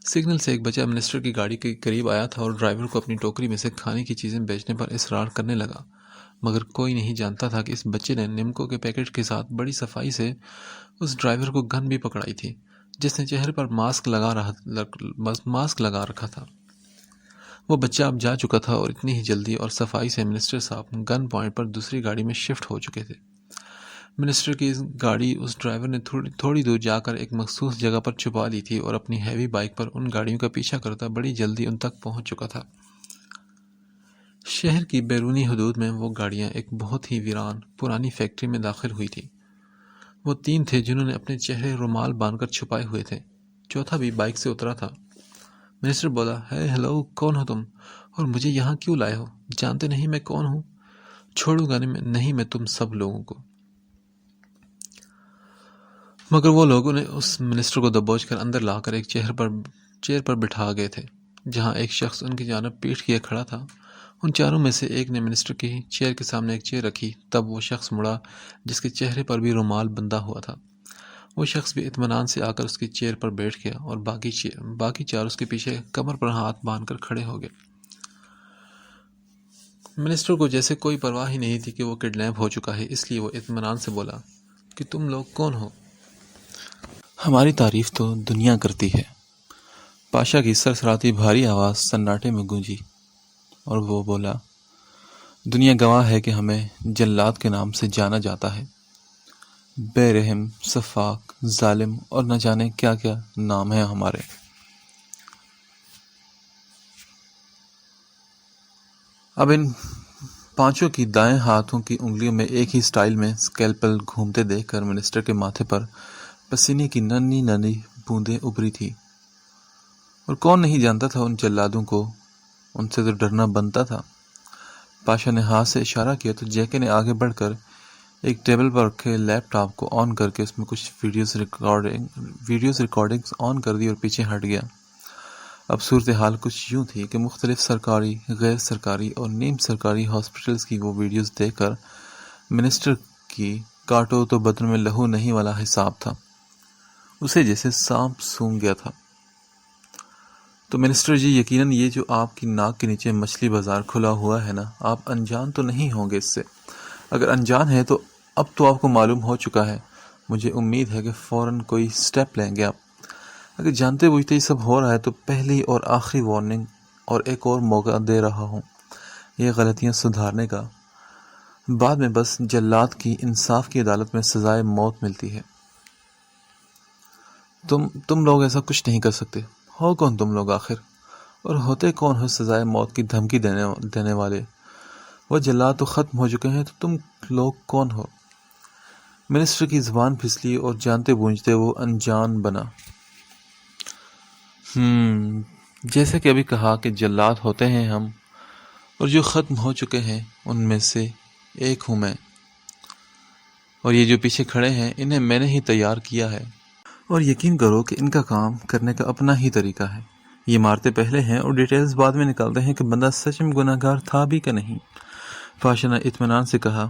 سگنل سے ایک بچہ منسٹر کی گاڑی کے قریب آیا تھا اور ڈرائیور کو اپنی ٹوکری میں سے کھانے کی چیزیں بیچنے پر اصرار کرنے لگا، مگر کوئی نہیں جانتا تھا کہ اس بچے نے نمکو کے پیکٹ کے ساتھ بڑی صفائی سے اس ڈرائیور کو گن بھی پکڑائی تھی، جس نے چہرے پر ماسک لگا رکھا تھا۔ وہ بچہ اب جا چکا تھا اور اتنی ہی جلدی اور صفائی سے منسٹر صاحب گن پوائنٹ پر دوسری گاڑی میں شفٹ ہو چکے تھے۔ منسٹر کی گاڑی اس ڈرائیور نے تھوڑی دور جا کر ایک مخصوص جگہ پر چھپا لی تھی اور اپنی ہیوی بائک پر ان گاڑیوں کا پیچھا کرتا بڑی جلدی ان تک پہنچ چکا تھا۔ شہر کی بیرونی حدود میں وہ گاڑیاں ایک بہت ہی ویران پرانی فیکٹری میں داخل ہوئی تھی۔ وہ 3 تھے جنہوں نے اپنے چہرے رومال باندھ کر چھپائے ہوئے تھے، چوتھا بھی بائک سے اترا تھا۔ منسٹر بولا، ہیلو، کون ہو تم اور مجھے یہاں کیوں لائے ہو؟ جانتے نہیں میں کون ہوں؟ چھوڑوں گا نہیں میں تم سب لوگوں کو۔ مگر وہ لوگوں نے اس منسٹر کو دبوچ کر اندر لا کر ایک چیئر پر بٹھا گئے تھے، جہاں ایک شخص ان کی جانب پیٹھ کیے کھڑا تھا۔ ان چاروں میں سے ایک نے منسٹر کی چیئر کے سامنے ایک چیئر رکھی، تب وہ شخص مڑا جس کے چہرے پر بھی رومال بندھا ہوا تھا۔ وہ شخص بھی اطمینان سے آ کر اس کی چیئر پر بیٹھ گیا اور باقی 4 اس کے پیچھے کمر پر ہاتھ باندھ کر کھڑے ہو گئے۔ منسٹر کو جیسے کوئی پرواہ ہی نہیں تھی کہ وہ کڈنیپ ہو چکا ہے، اس لیے وہ اطمینان سے بولا کہ تم لوگ کون ہو؟ ہماری تعریف تو دنیا کرتی ہے۔ پاشا کی سرسراتی بھاری آواز سناٹے میں گونجی اور وہ بولا، دنیا گواہ ہے کہ ہمیں جلاد کے نام سے جانا جاتا ہے۔ بے رحم، سفاک، ظالم اور نہ جانے کیا کیا نام ہیں ہمارے۔ اب ان 5 کی دائیں ہاتھوں کی انگلیوں میں ایک ہی سٹائل میں اسکیلپل گھومتے دیکھ کر منسٹر کے ماتھے پر پسینے کی ننھی ننھی بوندیں ابھری تھی۔ اور کون نہیں جانتا تھا ان جلادوں کو، ان سے تو ڈرنا بنتا تھا۔ پاشا نے ہاتھ سے اشارہ کیا تو جیکے نے آگے بڑھ کر ایک ٹیبل پر رکھے لیپ ٹاپ کو آن کر کے اس میں کچھ ویڈیوز ریکارڈنگز آن کر دی اور پیچھے ہٹ گیا۔ اب صورتحال کچھ یوں تھی کہ مختلف سرکاری، غیر سرکاری اور نیم سرکاری ہاسپٹلز کی وہ ویڈیوز دیکھ کر منسٹر کی کاٹو تو بدن میں لہو نہیں والا حساب تھا، اسے جیسے سانپ سونگھ گیا تھا۔ تو منسٹر جی، یقیناً یہ جو آپ کی ناک کے نیچے مچھلی بازار کھلا ہوا ہے نا، آپ انجان تو نہیں ہوں گے اس سے؟ اگر انجان ہے تو اب تو آپ کو معلوم ہو چکا ہے۔ مجھے امید ہے کہ فوراً کوئی سٹیپ لیں گے آپ۔ اگر جانتے بوجھتے یہ سب ہو رہا ہے تو پہلی اور آخری وارننگ اور ایک اور موقع دے رہا ہوں یہ غلطیاں سدھارنے کا۔ بعد میں بس جلاد کی انصاف کی عدالت میں سزائے موت ملتی ہے۔ تم لوگ ایسا کچھ نہیں کر سکتے۔ ہو کون تم لوگ آخر؟ اور ہوتے کون ہو سزائے موت کی دھمکی دینے والے؟ وہ جلاد تو ختم ہو چکے ہیں، تو تم لوگ کون ہو؟ منسٹر کی زبان پھسلی اور جانتے بوجھتے وہ انجان بنا۔ جیسے کہ ابھی کہا کہ جلاد ہوتے ہیں ہم، اور جو ختم ہو چکے ہیں ان میں سے ایک ہوں میں، اور یہ جو پیچھے کھڑے ہیں انہیں میں نے ہی تیار کیا ہے، اور یقین کرو کہ ان کا کام کرنے کا اپنا ہی طریقہ ہے۔ یہ مارتے پہلے ہیں اور ڈیٹیلز بعد میں نکالتے ہیں کہ بندہ سچ میں گناہ گار تھا بھی کہ نہیں۔ فاشا نے اطمینان سے کہا،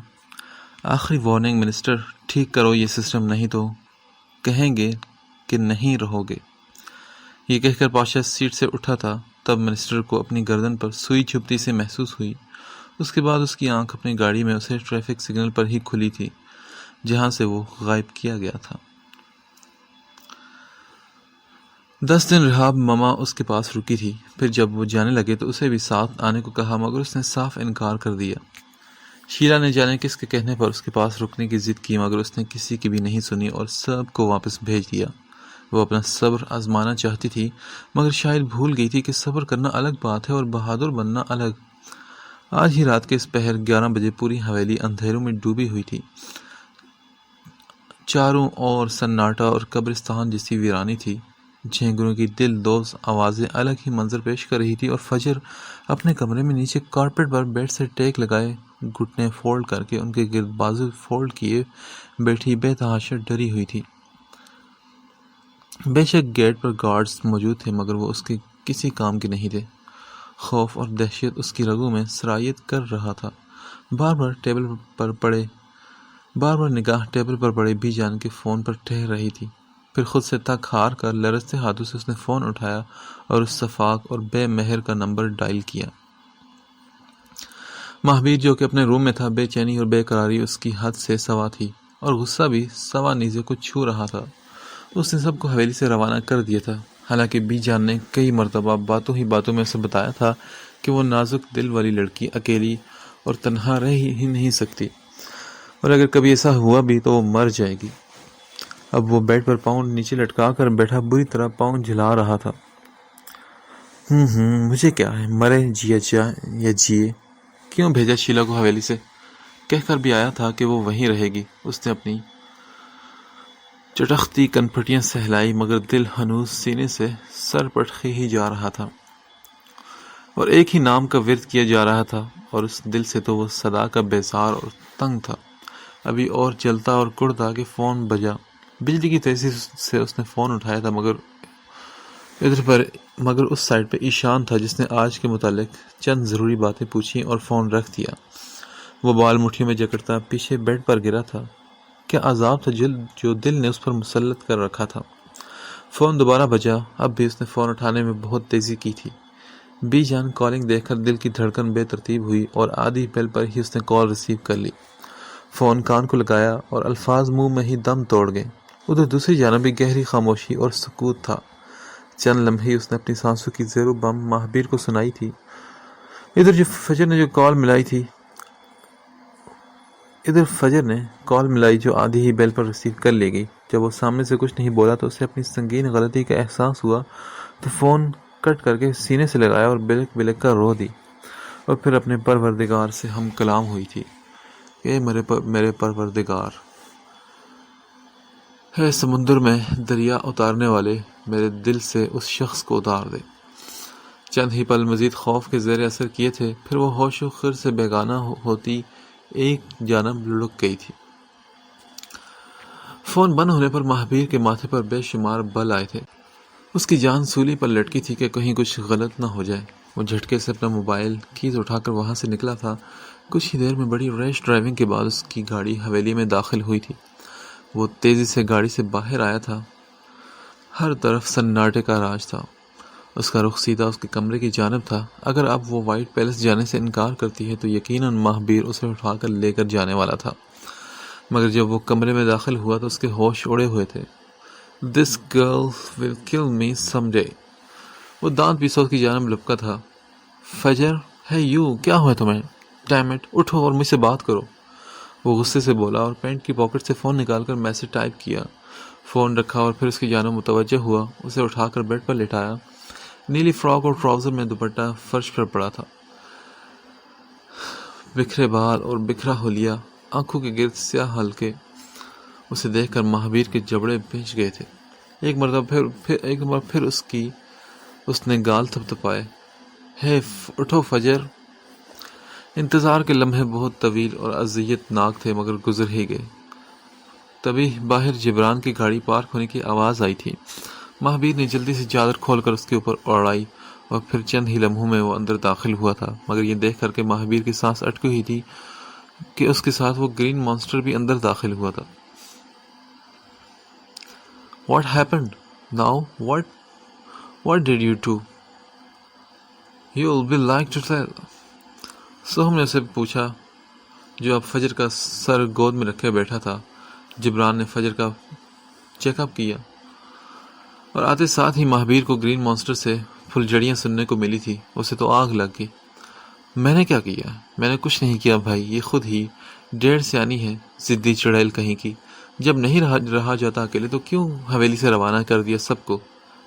آخری وارننگ منسٹر، ٹھیک کرو یہ سسٹم، نہیں تو کہیں گے کہ نہیں رہو گے۔ یہ کہہ کر پاشا سیٹ سے اٹھا تھا، تب منسٹر کو اپنی گردن پر سوئی چھپتی سے محسوس ہوئی۔ اس کے بعد اس کی آنکھ اپنی گاڑی میں اسے ٹریفک سگنل پر ہی کھلی تھی جہاں سے وہ غائب کیا گیا تھا۔ 10 دن رحاب مما اس کے پاس رکی تھی، پھر جب وہ جانے لگے تو اسے بھی ساتھ آنے کو کہا، مگر اس نے صاف انکار کر دیا۔ شیلا نے جانے کس کے کہنے پر اس کے پاس رکنے کی ضد کی، مگر اس نے کسی کی بھی نہیں سنی اور سب کو واپس بھیج دیا۔ وہ اپنا صبر آزمانا چاہتی تھی، مگر شاید بھول گئی تھی کہ صبر کرنا الگ بات ہے اور بہادر بننا الگ۔ آج ہی رات کے اس پہر 11 بجے پوری حویلی اندھیروں میں ڈوبی ہوئی تھی۔ چاروں اور سناٹا اور قبرستان جیسی ویرانی تھی۔ جھینگروں کی دل دوز آوازیں الگ ہی منظر پیش کر رہی تھی، اور فجر اپنے کمرے میں نیچے کارپیٹ پر بیڈ سے ٹیک لگائے، گھٹنے فولڈ کر کے ان کے گرد بازو فولڈ کیے بیٹھی بے تحاشا ڈری ہوئی تھی۔ بے شک گیٹ پر گارڈز موجود تھے، مگر وہ اس کے کسی کام کے نہیں تھے۔ خوف اور دہشت اس کی رگوں میں سرایت کر رہا تھا۔ بار بار نگاہ ٹیبل پر پڑے بی جان کے فون پر ٹھہر رہی تھی، پھر خود سے تک ہار کر لرزتے ہاتھوں سے اس نے فون اٹھایا اور اس شفاق اور بے مہر کا نمبر ڈائل کیا۔ مہابیر جو کہ اپنے روم میں تھا، بے چینی اور بے قراری اس کی حد سے سوا تھی، اور غصہ بھی سوا نیزے کو چھو رہا تھا۔ اس نے سب کو حویلی سے روانہ کر دیا تھا، حالانکہ بی جان نے کئی مرتبہ باتوں ہی باتوں میں اسے بتایا تھا کہ وہ نازک دل والی لڑکی اکیلی اور تنہا رہ ہی نہیں سکتی، اور اگر کبھی ایسا ہوا بھی تو وہ مر جائے گی۔ اب وہ بیڈ پر پاؤں نیچے لٹکا کر بیٹھا بری طرح پاؤں جھلا رہا تھا۔ مجھے کیا ہے، مرے یا جیے۔ کیوں بھیجا شیلا کو حویلی سے؟ کہہ کر بھی آیا تھا کہ وہ وہیں رہے گی۔ اس نے اپنی چٹختی کنپھٹیاں سہلائی، مگر دل ہنوز سینے سے سر پٹخے ہی جا رہا تھا، اور ایک ہی نام کا ورد کیا جا رہا تھا، اور اس دل سے تو وہ صدا کا بیزار اور تنگ تھا۔ ابھی اور جلتا اور کڑتا کہ فون بجا۔ بجلی کی تیزی سے اس نے فون اٹھایا تھا، مگر اس سائڈ پہ ایشان تھا، جس نے آج کے متعلق چند ضروری باتیں پوچھی اور فون رکھ دیا۔ وہ بال مٹھی میں جکڑتا پیچھے بیڈ پر گرا تھا۔ کیا عذاب تھا جو دل نے اس پر مسلط کر رکھا تھا۔ فون دوبارہ بجا۔ اب بھی اس نے فون اٹھانے میں بہت تیزی کی تھی۔ بی جان کالنگ دیکھ کر دل کی دھڑکن بے ترتیب ہوئی، اور آدھی بیل پر ہی اس نے کال ریسیو کر لی۔ فون کان کو لگایا اور الفاظ منہ میں ہی دم توڑ گئے۔ ادھر دوسری جانب بھی گہری خاموشی اور سکوت تھا۔ چند لمحے اس نے اپنی سانسوں کی زیر و بم مہابیر کو سنائی تھی۔ ادھر فجر نے کال ملائی جو آدھی ہی بیل پر ریسیو کر لی گئی۔ جب وہ سامنے سے کچھ نہیں بولا تو اسے اپنی سنگین غلطی کا احساس ہوا، تو فون کٹ کر کے سینے سے لگایا اور بلک بلک کر رو دی، اور پھر اپنے پروردگار سے ہم کلام ہوئی تھی کہ میرے پروردگار، ہے سمندر میں دریا اتارنے والے، میرے دل سے اس شخص کو اتار دے۔ چند ہی پل مزید خوف کے زیر اثر کیے تھے، پھر وہ ہوش و خرد سے بیگانہ ہوتی ایک جانب لڑک گئی تھی۔ فون بند ہونے پر مہابیر کے ماتھے پر بے شمار بل آئے تھے۔ اس کی جان سولی پر لٹکی تھی کہ کہیں کچھ غلط نہ ہو جائے۔ وہ جھٹکے سے اپنا موبائل کیز اٹھا کر وہاں سے نکلا تھا۔ کچھ ہی دیر میں بڑی ریش ڈرائیونگ کے بعد اس کی گاڑی حویلی میں داخل ہوئی تھی۔ وہ تیزی سے گاڑی سے باہر آیا تھا۔ ہر طرف سناٹے کا راج تھا، اس کا رخ سیدھا اس کے کمرے کی جانب تھا۔ اگر اب وہ وائٹ پیلس جانے سے انکار کرتی ہے تو یقیناً مہابیر اسے اٹھا کر لے کر جانے والا تھا، مگر جب وہ کمرے میں داخل ہوا تو اس کے ہوش اڑے ہوئے تھے۔ "This girl will kill me someday." وہ دانت پیسا اس کی جانب لپکا تھا۔ "فجر ہے یو، کیا ہوا تمہیں؟ ڈیم اٹ، اٹھو اور مجھ سے بات کرو." وہ غصے سے بولا اور پینٹ کی پاکٹ سے فون نکال کر میسج ٹائپ کیا۔ فون رکھا اور پھر اس کی جانب متوجہ ہوا، اسے اٹھا کر بیڈ پر لٹایا۔ نیلی فراک اور ٹراؤزر میں دوپٹہ فرش پر پڑا تھا، بکھرے بال اور بکھرا حلیہ، آنکھوں کے گرد سیاہ حلقے۔ اسے دیکھ کر مہابیر کے جبڑے بھیج گئے تھے۔ ایک مرتبہ پھر اس نے گال تھپتھپائے۔ "ہے اٹھو فجر." انتظار کے لمحے بہت طویل اور اذیت ناک تھے مگر گزر ہی گئے۔ تبھی باہر جبران کی گاڑی پارک ہونے کی آواز آئی تھی۔ مہابیر نے جلدی سے چادر کھول کر اس کے اوپر اڑائی اور پھر چند ہی لمحوں میں وہ اندر داخل ہوا تھا، مگر یہ دیکھ کر کہ مہابیر کی سانس اٹکی ہوئی تھی کہ اس کے ساتھ وہ گرین مانسٹر بھی اندر داخل ہوا تھا۔ "What happened? Now what did you do? You'll be like to tell." سوہم نے اسے پوچھا، جو اب فجر کا سر گود میں رکھے بیٹھا تھا۔ جبران نے فجر کا چیک اپ کیا اور آتے ساتھ ہی مہابیر کو گرین مانسٹر سے پھلجھڑیاں سننے کو ملی تھی۔ اسے تو آگ لگ گئی۔ "میں نے کیا کیا؟ میں نے کچھ نہیں کیا بھائی، یہ خود ہی 1.5 سیانی ہے، ضدی چڑیل کہیں کی۔ جب نہیں رہا جاتا اکیلے تو کیوں حویلی سے روانہ کر دیا سب کو،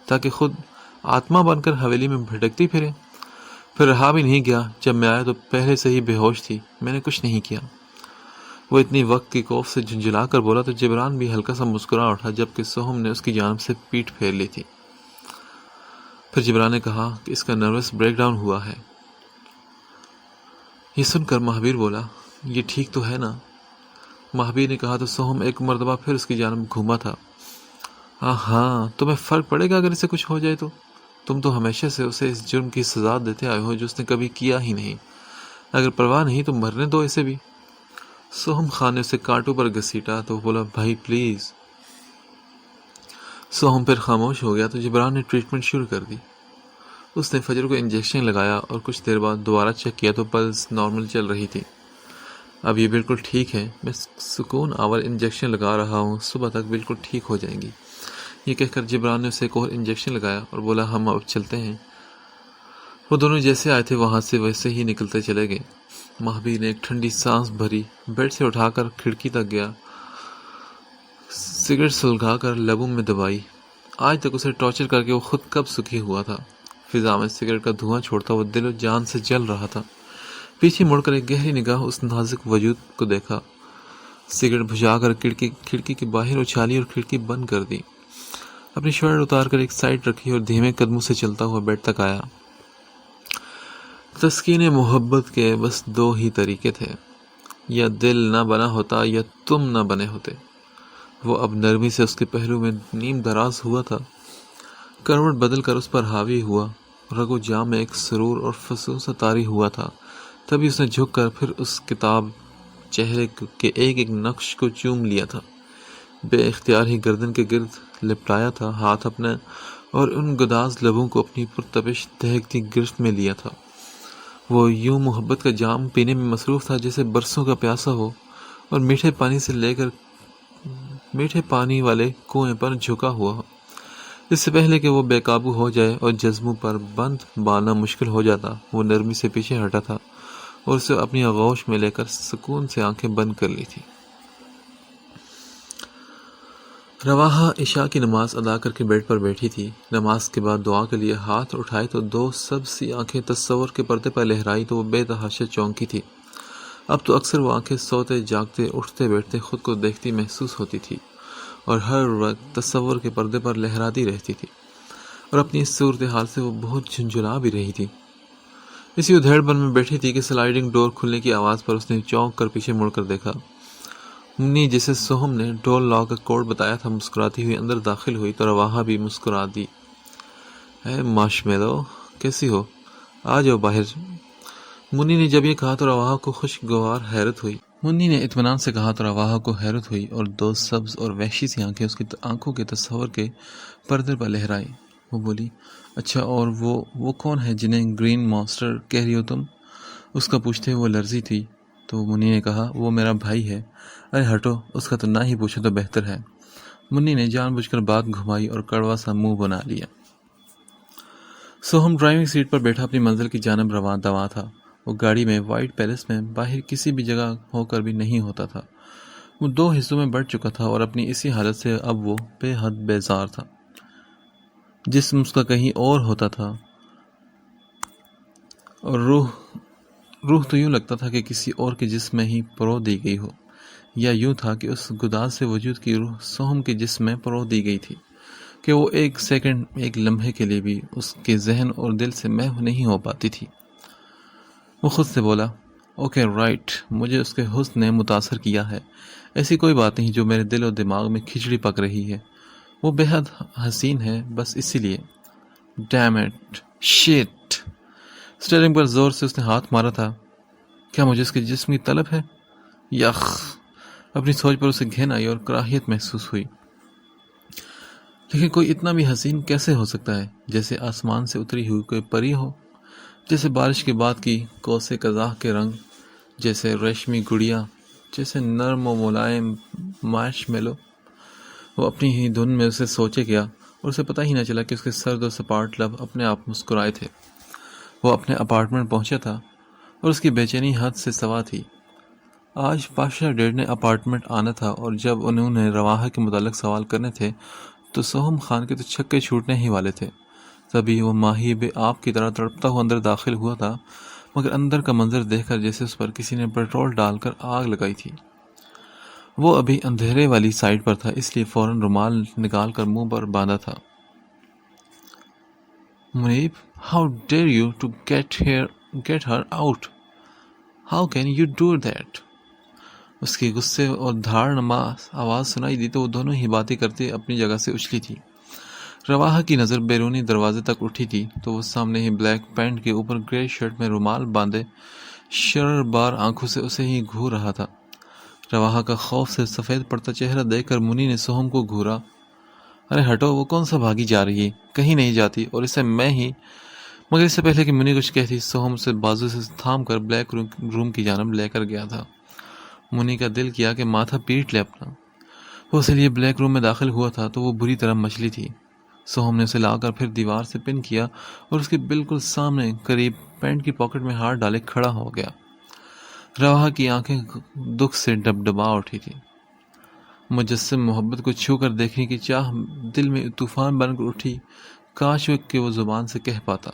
تاکہ خود آتما بن کر حویلی میں بھٹکتی پھرے؟ پھر رہا بھی نہیں گیا، جب میں آیا تو پہلے سے ہی بے ہوش تھی۔ میں نے کچھ نہیں کیا." وہ اتنی وقت کی خوف سے جھنجھلا کر بولا تو جبران بھی ہلکا سا مسکرا اٹھا، جبکہ سوہم نے اس کی جانب سے پیٹھ پھیر لی تھی۔ پھر جبران نے کہا کہ اس کا نروس بریک ڈاؤن ہوا ہے۔ یہ سن کر مہابیر بولا، "یہ ٹھیک تو ہے نا؟" مہابیر نے کہا تو سوہم ایک مرتبہ پھر اس کی جانب گھوما تھا۔ ہاں، تمہیں فرق پڑے گا اگر اسے کچھ ہو جائے تو؟ تم تو ہمیشہ سے اسے اس جرم کی سزا دیتے آئے ہو جو اس نے کبھی کیا ہی نہیں۔ اگر پرواہ نہیں تو مرنے دو اسے بھی۔ سوہم خان نے اسے کانٹوں پر گھسیٹا تو بولا، "بھائی پلیز۔" سوہم پھر خاموش ہو گیا تو جبران نے ٹریٹمنٹ شروع کر دی۔ اس نے فجر کو انجیکشن لگایا اور کچھ دیر بعد دوبارہ چیک کیا تو پلس نارمل چل رہی تھی۔ "اب یہ بالکل ٹھیک ہے، میں سکون آور انجیکشن لگا رہا ہوں، صبح تک بالکل ٹھیک ہو جائیں گی۔" یہ کہہ کر جبران نے اسے ایک اور انجیکشن لگایا اور بولا، "ہم اب چلتے ہیں۔" وہ دونوں جیسے آئے تھے وہاں سے ویسے ہی نکلتے چلے گئے۔ مہابیر نے ایک ٹھنڈی سانس بھری، بیڈ سے اٹھا کر کھڑکی تک گیا، سگریٹ سلگا کر لبوں میں دبائی۔ آج تک اسے ٹارچر کر کے وہ خود کب سکھی ہوا تھا۔ فضا میں سگریٹ کا دھواں چھوڑتا وہ دل و جان سے جل رہا تھا۔ پیچھے مڑ کر ایک گہری نگاہ اس نازک وجود کو دیکھا، سگریٹ بجھا کر کھڑکی کے باہر اچھالی اور کھڑکی بند کر دی۔ اپنی شرٹ اتار کر ایک سائڈ رکھی اور دھیمے قدموں سے چلتا ہوا بیڈ تک آیا۔ تسکین محبت کے بس 2 ہی طریقے تھے، یا دل نہ بنا ہوتا یا تم نہ بنے ہوتے۔ وہ اب نرمی سے اس کے پہلو میں نیم دراز ہوا تھا، کروٹ بدل کر اس پر حاوی ہوا، رگو جام میں ایک سرور اور فسون سا طاری ہوا تھا۔ تبھی اس نے جھک کر پھر اس کتاب چہرے کے ایک ایک نقش کو چوم لیا تھا، بے اختیار ہی گردن کے گرد لپٹایا تھا ہاتھ اپنے اور ان گداز لبوں کو اپنی پرتپش دہکتی گرفت میں لیا تھا۔ وہ یوں محبت کا جام پینے میں مصروف تھا جیسے برسوں کا پیاسا ہو اور میٹھے پانی سے لے کر میٹھے پانی والے کنویں پر جھکا ہوا ہو۔ اس سے پہلے کہ وہ بے قابو ہو جائے اور جذبوں پر بند بانا مشکل ہو جاتا، وہ نرمی سے پیچھے ہٹا تھا اور اسے اپنی آغوش میں لے کر سکون سے آنکھیں بند کر لی تھی۔ رواحہ عشاء کی نماز ادا کر کے بیڈ پر بیٹھی تھی۔ نماز کے بعد دعا کے لیے ہاتھ اٹھائے تو 2 سبز سی آنکھیں تصور کے پردے پر لہرائی تو وہ بے تحاشا چونکی تھی۔ اب تو اکثر وہ آنکھیں سوتے جاگتے اٹھتے بیٹھتے خود کو دیکھتی محسوس ہوتی تھی اور ہر وقت تصور کے پردے پر لہراتی رہتی تھی، اور اپنی اس صورتحال سے وہ بہت جھنجھلا بھی رہی تھی۔ اسی ادھیڑ پن میں بیٹھی تھی کہ سلائیڈنگ ڈور کھلنے کی آواز پر اس نے چونک کر پیچھے مڑ کر دیکھا۔ منی، جسے سوہم نے ڈول لا کا کوڈ بتایا تھا، مسکراتی ہوئی اندر داخل ہوئی تو رواحہ بھی مسکرا دی۔ اے مارشمیلو، کیسی ہو؟ آ جاؤ باہر۔ منی نے جب یہ کہا تو رواحہ کو خوشگوار حیرت ہوئی۔ منی نے اطمینان سے کہا تو رواحہ کو حیرت ہوئی اور 2 سبز اور وحشی سی آنکھیں اس کی آنکھوں کے تصور کے پردے پر لہرائی۔ وہ بولی، اچھا اور وہ کون ہے جنہیں گرین مانسٹر کہہ رہی ہو تم؟ اس کا پوچھتے وہ لرزی تھی، تو منی نے کہا، وہ میرا بھائی ہے۔ ارے ہٹو، اس کا تو نہ ہی پوچھو تو بہتر ہے۔ منی نے جان بوجھ کر بات گھمائی اور کڑوا سا منہ بنا لیا۔ سوہم ڈرائیونگ سیٹ پر بیٹھا اپنی منزل کی جانب رواں دواں تھا۔ وہ گاڑی میں وائٹ پیلس میں باہر کسی بھی جگہ ہو کر بھی نہیں ہوتا تھا۔ وہ 2 حصوں میں بٹ چکا تھا اور اپنی اسی حالت سے اب وہ بے حد بیزار تھا۔ جسم اس کا کہیں اور ہوتا تھا اور روح تو یوں لگتا تھا کہ کسی اور کے جسم میں ہی پرو دی گئی ہو، یا یوں تھا کہ اس گداز سے وجود کی روح سوہم کے جسم میں پرو دی گئی تھی کہ وہ ایک سیکنڈ، ایک لمحے کے لیے بھی اس کے ذہن اور دل سے محو نہیں ہو پاتی تھی۔ وہ خود سے بولا، اوکے رائٹ، مجھے اس کے حسن نے متاثر کیا ہے، ایسی کوئی بات نہیں جو میرے دل و دماغ میں کھچڑی پک رہی ہے۔ وہ بے حد حسین ہے، بس اسی لیے۔ Damn it, shit! اسٹیئرنگ پر زور سے اس نے ہاتھ مارا تھا۔ کیا مجھے اس کے جسم کی طلب ہے؟ یخ! اپنی سوچ پر اسے گھن آئی اور کراہیت محسوس ہوئی۔ لیکن کوئی اتنا بھی حسین کیسے ہو سکتا ہے؟ جیسے آسمان سے اتری ہوئی کوئی پری ہو، جیسے بارش کے بعد کی کوسے قزح کے رنگ، جیسے ریشمی گڑیا، جیسے نرم و ملائم مارش میلو۔ وہ اپنی ہی دھن میں اسے سوچے گیا اور اسے پتہ ہی نہ چلا کہ اس کے سرد و سپاٹ لب اپنے آپ مسکرائے تھے۔ وہ اپنے اپارٹمنٹ پہنچا تھا اور اس کی بے چینی حد سے سوا تھی۔ آج پاشا ڈیڈ نے اپارٹمنٹ آنا تھا اور جب انہوں نے رواحہ کے متعلق سوال کرنے تھے تو سوہم خان کے تو چھکے چھوٹنے ہی والے تھے۔ تبھی وہ ماہی بے آپ کی طرح تڑپتا ہوا اندر داخل ہوا تھا، مگر اندر کا منظر دیکھ کر جیسے اس پر کسی نے پیٹرول ڈال کر آگ لگائی تھی۔ وہ ابھی اندھیرے والی سائڈ پر تھا، اس لیے فوراً رومال نکال کر منہ پر باندھا تھا۔ Muneeb, how dare you to get her out? How can you do that? اس کی غصے اور دھاڑ نما آواز سنائی دی تو وہ دونوں ہی باتیں کرتے اپنی جگہ سے اچھلی تھی۔ رواحہ کی نظر بیرونی دروازے تک اٹھی تھی تو وہ سامنے ہی بلیک پینٹ کے اوپر گرے شرٹ میں رومال باندھے شرر بار آنکھوں سے اسے ہی گھور رہا تھا۔ رواحہ کا خوف سے سفید پڑتا چہرہ دیکھ کر منی نے سوہم کو گھورا۔ ارے ہٹو، وہ کون سا بھاگی جا رہی ہے؟ کہیں نہیں جاتی، اور اسے میں ہی… مگر اس سے پہلے کہ منی کچھ کہتی، سوہم سے بازو سے تھام کر بلیک روم کی جانب لے کر گیا تھا۔ منی کا دل کیا کہ ماتھا پیٹ لے اپنا۔ وہ اس لیے بلیک روم میں داخل ہوا تھا تو وہ بری طرح مچلی تھی۔ سوہم نے اسے لا کر پھر دیوار سے پن کیا اور اس کے بالکل سامنے قریب پینٹ کی پاکٹ میں ہاتھ ڈالے کھڑا ہو گیا۔ رواحہ کی آنکھیں دکھ سے ڈبڈبا اٹھی تھی۔ مجسم محبت کو چھو کر دیکھنے کی چاہ دل میں طوفان بن کر اٹھی۔ کاش کہ وہ زبان سے کہہ پاتا،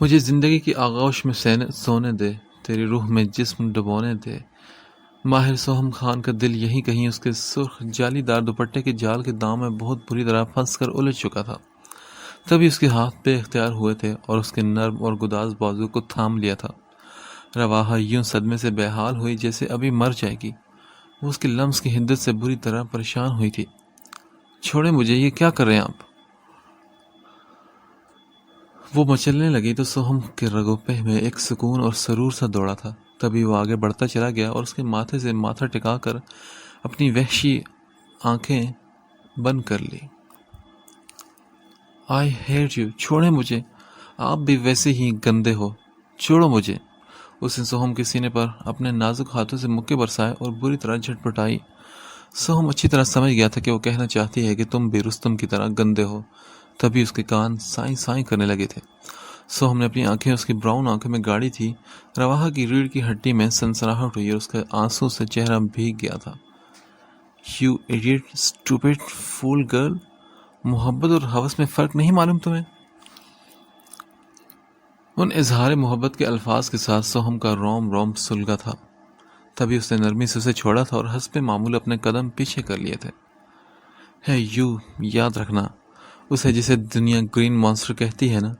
مجھے زندگی کی آغوش میں سونے دے، تیری روح میں جسم ڈبونے دے۔ ماہر سوہم خان کا دل یہیں کہیں اس کے سرخ جالی دار دوپٹے کے جال کے دام میں بہت بری طرح پھنس کر الجھ چکا تھا۔ تبھی اس کے ہاتھ بے اختیار ہوئے تھے اور اس کے نرم اور گداز بازو کو تھام لیا تھا۔ رواحہ یوں صدمے سے بے حال ہوئی جیسے ابھی مر جائے گی۔ وہ اس کے لمس کی حدت سے بری طرح پریشان ہوئی تھی۔ چھوڑیں مجھے، یہ کیا کر رہے ہیں آپ؟ وہ مچلنے لگی تو سوہم کے رگو پہ میں ایک سکون اور سرور سا دوڑا تھا۔ تبھی وہ آگے بڑھتا چلا گیا اور اس کے ماتھے سے ماتھا ٹکا کر اپنی وحشی آنکھیں بند کر لی۔ آئی ہیٹ یو، چھوڑیں مجھے، آپ بھی ویسے ہی گندے ہو، چھوڑو مجھے۔ اس نے سوہم کے سینے پر اپنے نازک ہاتھوں سے مکے برسائے اور بری طرح جھٹپٹائی۔ سوہم اچھی طرح سمجھ گیا تھا کہ وہ کہنا چاہتی ہے کہ تم بھی رستم کی طرح گندے ہو۔ تبھی اس کے کان سائیں سائیں کرنے لگے تھے۔ سوہم نے اپنی آنکھیں اس کی براؤن آنکھوں میں گاڑی تھی۔ رواحہ کی ریڑھ کی ہڈی میں سنسناہٹ ہوئی اور اس کے آنسوں سے چہرہ بھیگ گیا تھا۔ You idiot, stupid fool girl, محبت اور ہوس میں فرق نہیں معلوم تمہیں؟ ان اظہار محبت کے الفاظ کے ساتھ سوہم کا روم روم سلگا تھا۔ تبھی اس نے نرمی سے اسے چھوڑا تھا اور حسب معمول اپنے قدم پیچھے کر لیے تھے۔ ہے یو، یاد رکھنا، اسے جسے دنیا گرین مانسٹر کہتی ہے نا،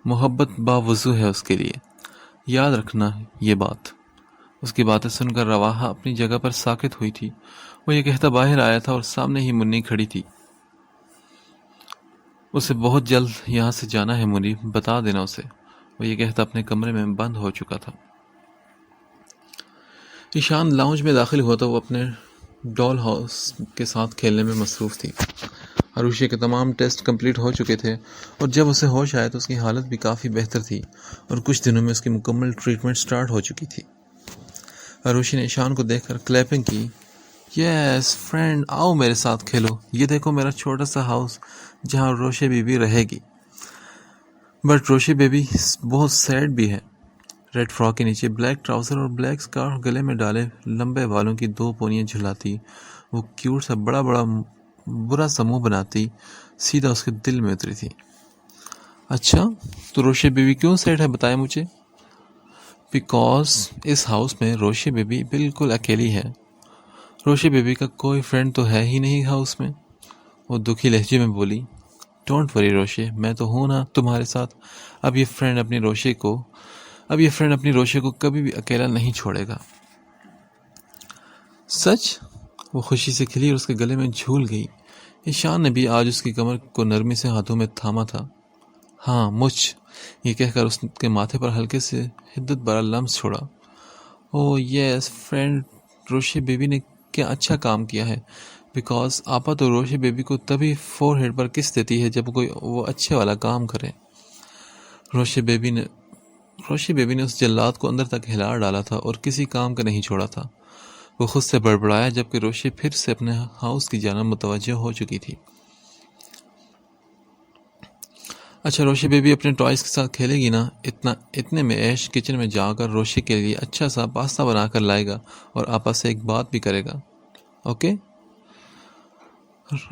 محبت باوضو ہے اس کے لیے، یاد رکھنا یہ بات۔ اس کی باتیں سن کر رواحہ اپنی جگہ پر ساکت ہوئی تھی۔ وہ یہ کہتا باہر آیا تھا اور سامنے ہی منی کھڑی تھی۔ اسے بہت جلد یہاں سے جانا ہے منی، بتا دینا اسے۔ وہ یہ کہتا اپنے کمرے میں بند ہو چکا تھا۔ ایشان لاؤنج میں داخل ہوا تو وہ اپنے ڈول ہاؤس کے ساتھ کھیلنے میں مصروف تھی۔ عروشی کے تمام ٹیسٹ کمپلیٹ ہو چکے تھے اور جب اسے ہوش آیا تو اس کی حالت بھی کافی بہتر تھی اور کچھ دنوں میں اس کی مکمل ٹریٹمنٹ سٹارٹ ہو چکی تھی۔ عروشی نے ایشان کو دیکھ کر کلیپنگ کی۔ یس فرینڈ، آؤ میرے ساتھ کھیلو، یہ دیکھو میرا چھوٹا سا ہاؤس جہاں روشے بیوی رہے گی۔ بٹ روشے بیبی بہت سیڈ بھی ہے۔ ریڈ فراک کے نیچے بلیک ٹراؤزر اور بلیک سکارف گلے میں ڈالے لمبے بالوں کی 2 پونیاں جھلاتی، وہ کیوٹ سا بڑا برا سا منہ بناتی سیدھا اس کے دل میں اتری تھی۔ اچھا تو روشے بیوی کیوں سیڈ ہے، بتائے مجھے۔ بیکاز اس ہاؤس میں روشے بیبی بالکل اکیلی ہے۔ روشے بیبی کا کوئی فرینڈ تو ہے ہی نہیں ہاؤس میں، وہ دکھی لہجے میں بولی۔ ڈونٹ وری روشے، میں تو ہوں نا تمہارے ساتھ۔ اب یہ فرینڈ اپنی روشے کو کبھی بھی اکیلا نہیں چھوڑے گا۔ سچ؟ وہ خوشی سے کھلی اور اس کے گلے میں جھول گئی۔ ایشان نے بھی آج اس کی کمر کو نرمی سے ہاتھوں میں تھاما تھا۔ ہاں مجھ، یہ کہہ کر اس کے ماتھے پر ہلکے سے حدت بھرا لمس چھوڑا۔ اوہ یس فرینڈ، روشے بیبی نے کیا اچھا کام کیا ہے، بیکاز آپا تو روشے بیبی کو تبھی فور ہیڈ پر کس دیتی ہے جب کوئی وہ اچھے والا کام کرے۔ روشے بیبی نے اس جلاد کو اندر تک ہلا ڈالا تھا اور کسی کام کا نہیں چھوڑا تھا۔ وہ خود سے بڑبڑایا جبکہ روشے پھر سے اپنے ہاؤس کی جانب متوجہ ہو چکی تھی۔ اچھا روشے بیبی اپنے ٹوائز کے ساتھ کھیلے گی نا؟ اتنے میں ایش کچن میں جا کر روشے کے لیے اچھا سا پاستا بنا کر لائے گا اور آپا سے ایک بات بھی کرے گا، اوکے؟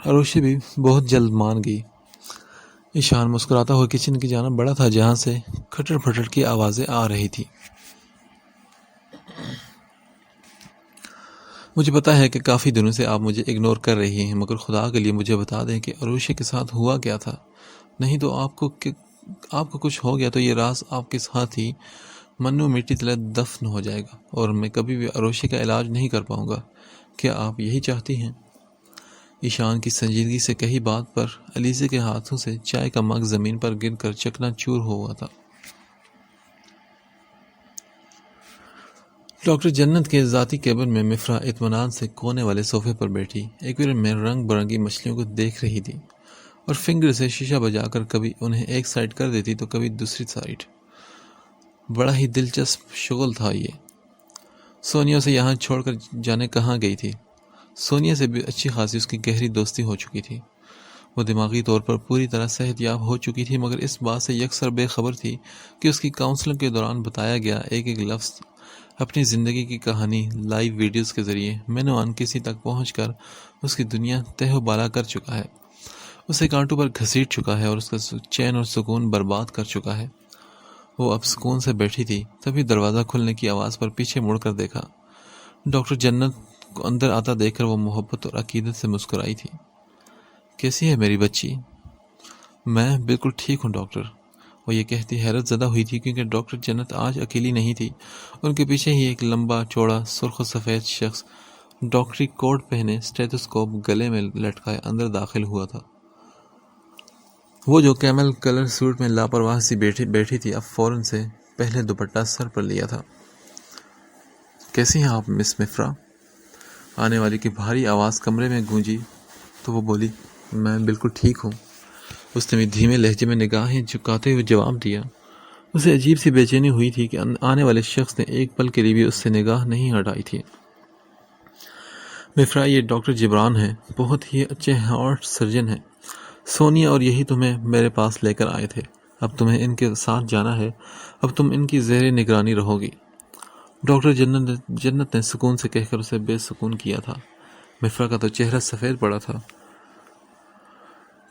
روشے بھی بہت جلد مان گئی۔ ایشان مسکراتا ہوا کچن کی جانب بڑھا تھا جہاں سے کھٹر پھٹر کی آوازیں آ رہی تھی۔ مجھے پتا ہے کہ کافی دنوں سے آپ مجھے اگنور کر رہی ہیں، مگر خدا کے لیے مجھے بتا دیں کہ عروشی کے ساتھ ہوا کیا تھا، نہیں تو آپ کو کچھ ہو گیا تو یہ راز آپ کے ساتھ ہی منو مٹی تلے دفن ہو جائے گا اور میں کبھی بھی عروشی کا علاج نہیں کر پاؤں گا۔ کیا آپ یہی چاہتی ہیں؟ ایشان کی سنجیدگی سے کہی بات پر علیزے کے ہاتھوں سے چائے کا مگ زمین پر گر کر چکنا چور ہوا تھا۔ ڈاکٹر جنت کے ذاتی کیبن میں مفرا اطمینان سے کونے والے صوفے پر بیٹھی ایک منٹ میں رنگ برنگی مچھلیوں کو دیکھ رہی تھی اور فنگر سے شیشہ بجا کر کبھی انہیں ایک سائڈ کر دیتی تو کبھی دوسری سائڈ۔ بڑا ہی دلچسپ شغل تھا یہ۔ سونیا سے یہاں چھوڑ کر جانے کہاں گئی تھی؟ سونیا سے بھی اچھی خاصی اس کی گہری دوستی ہو چکی تھی۔ وہ دماغی طور پر پوری طرح صحت یاب ہو چکی تھی مگر اس بات سے یکسر بے خبر تھی کہ اس کی کاؤنسلنگ کے دوران بتایا گیا ایک ایک لفظ اپنی زندگی کی کہانی لائیو ویڈیوز کے ذریعے مینوان کسی تک پہنچ کر اس کی دنیا تہ و بالا کر چکا ہے، اسے کانٹوں پر گھسیٹ چکا ہے اور اس کا چین اور سکون برباد کر چکا ہے۔ وہ اب سکون سے بیٹھی تھی، تبھی دروازہ کھلنے کی آواز پر پیچھے مڑ کر دیکھا۔ ڈاکٹر جنت کو اندر آتا دیکھ کر وہ محبت اور عقیدت سے مسکرائی تھی۔ کیسی ہے میری بچی؟ میں بالکل ٹھیک ہوں ڈاکٹر، وہ یہ کہتی حیرت زدہ ہوئی تھی کیونکہ ڈاکٹر جنت آج اکیلی نہیں تھی، ان کے پیچھے ہی ایک لمبا چوڑا سرخ و سفید شخص ڈاکٹری کوٹ پہنے اسٹیتھوسکوپ گلے میں لٹکائے اندر داخل ہوا تھا۔ وہ جو کیمل کلر سوٹ میں لاپرواہ سی بیٹھی تھی اب فوراً سے پہلے دوپٹہ سر پر لیا تھا۔ کیسی ہیں آپ مس مفرا؟ آنے والی کی بھاری آواز کمرے میں گونجی تو وہ بولی، میں بالکل ٹھیک ہوں۔ اس نے بھی دھیمے لہجے میں نگاہیں جھکاتے ہوئے جواب دیا۔ اسے عجیب سی بے چینی ہوئی تھی کہ آنے والے شخص نے ایک پل کے لیے بھی اس سے نگاہ نہیں ہٹائی تھی۔ مفرا، یہ ڈاکٹر جبران ہیں، بہت ہی اچھے ہارٹ سرجن ہیں۔ سونیا اور یہی تمہیں میرے پاس لے کر آئے تھے، اب تمہیں ان کے ساتھ جانا ہے، اب تم ان کی زیر نگرانی رہو گی۔ ڈاکٹر جنت نے سکون سے کہہ کر اسے بے سکون کیا تھا۔ مفرا کا تو چہرہ سفید پڑا تھا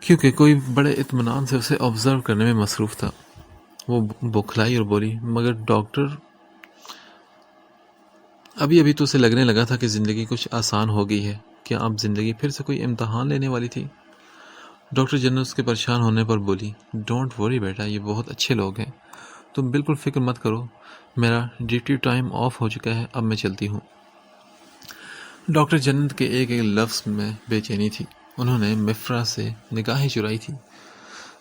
کیونکہ کوئی بڑے اطمینان سے اسے آبزرو کرنے میں مصروف تھا۔ وہ بوکھلائی اور بولی، مگر ڈاکٹر، ابھی تو اسے لگنے لگا تھا کہ زندگی کچھ آسان ہو گئی ہے، کیا اب زندگی پھر سے کوئی امتحان لینے والی تھی؟ ڈاکٹر جنرل اس کے پریشان ہونے پر بولی، ڈونٹ وری بیٹا، یہ بہت اچھے لوگ ہیں، تم بالکل فکر مت کرو، میرا ڈیوٹی ٹائم آف ہو چکا ہے، اب میں چلتی ہوں۔ ڈاکٹر جنت کے ایک ایک لفظ میں بے چینی تھی۔ انہوں نے مفرا سے نگاہیں چرائی تھی۔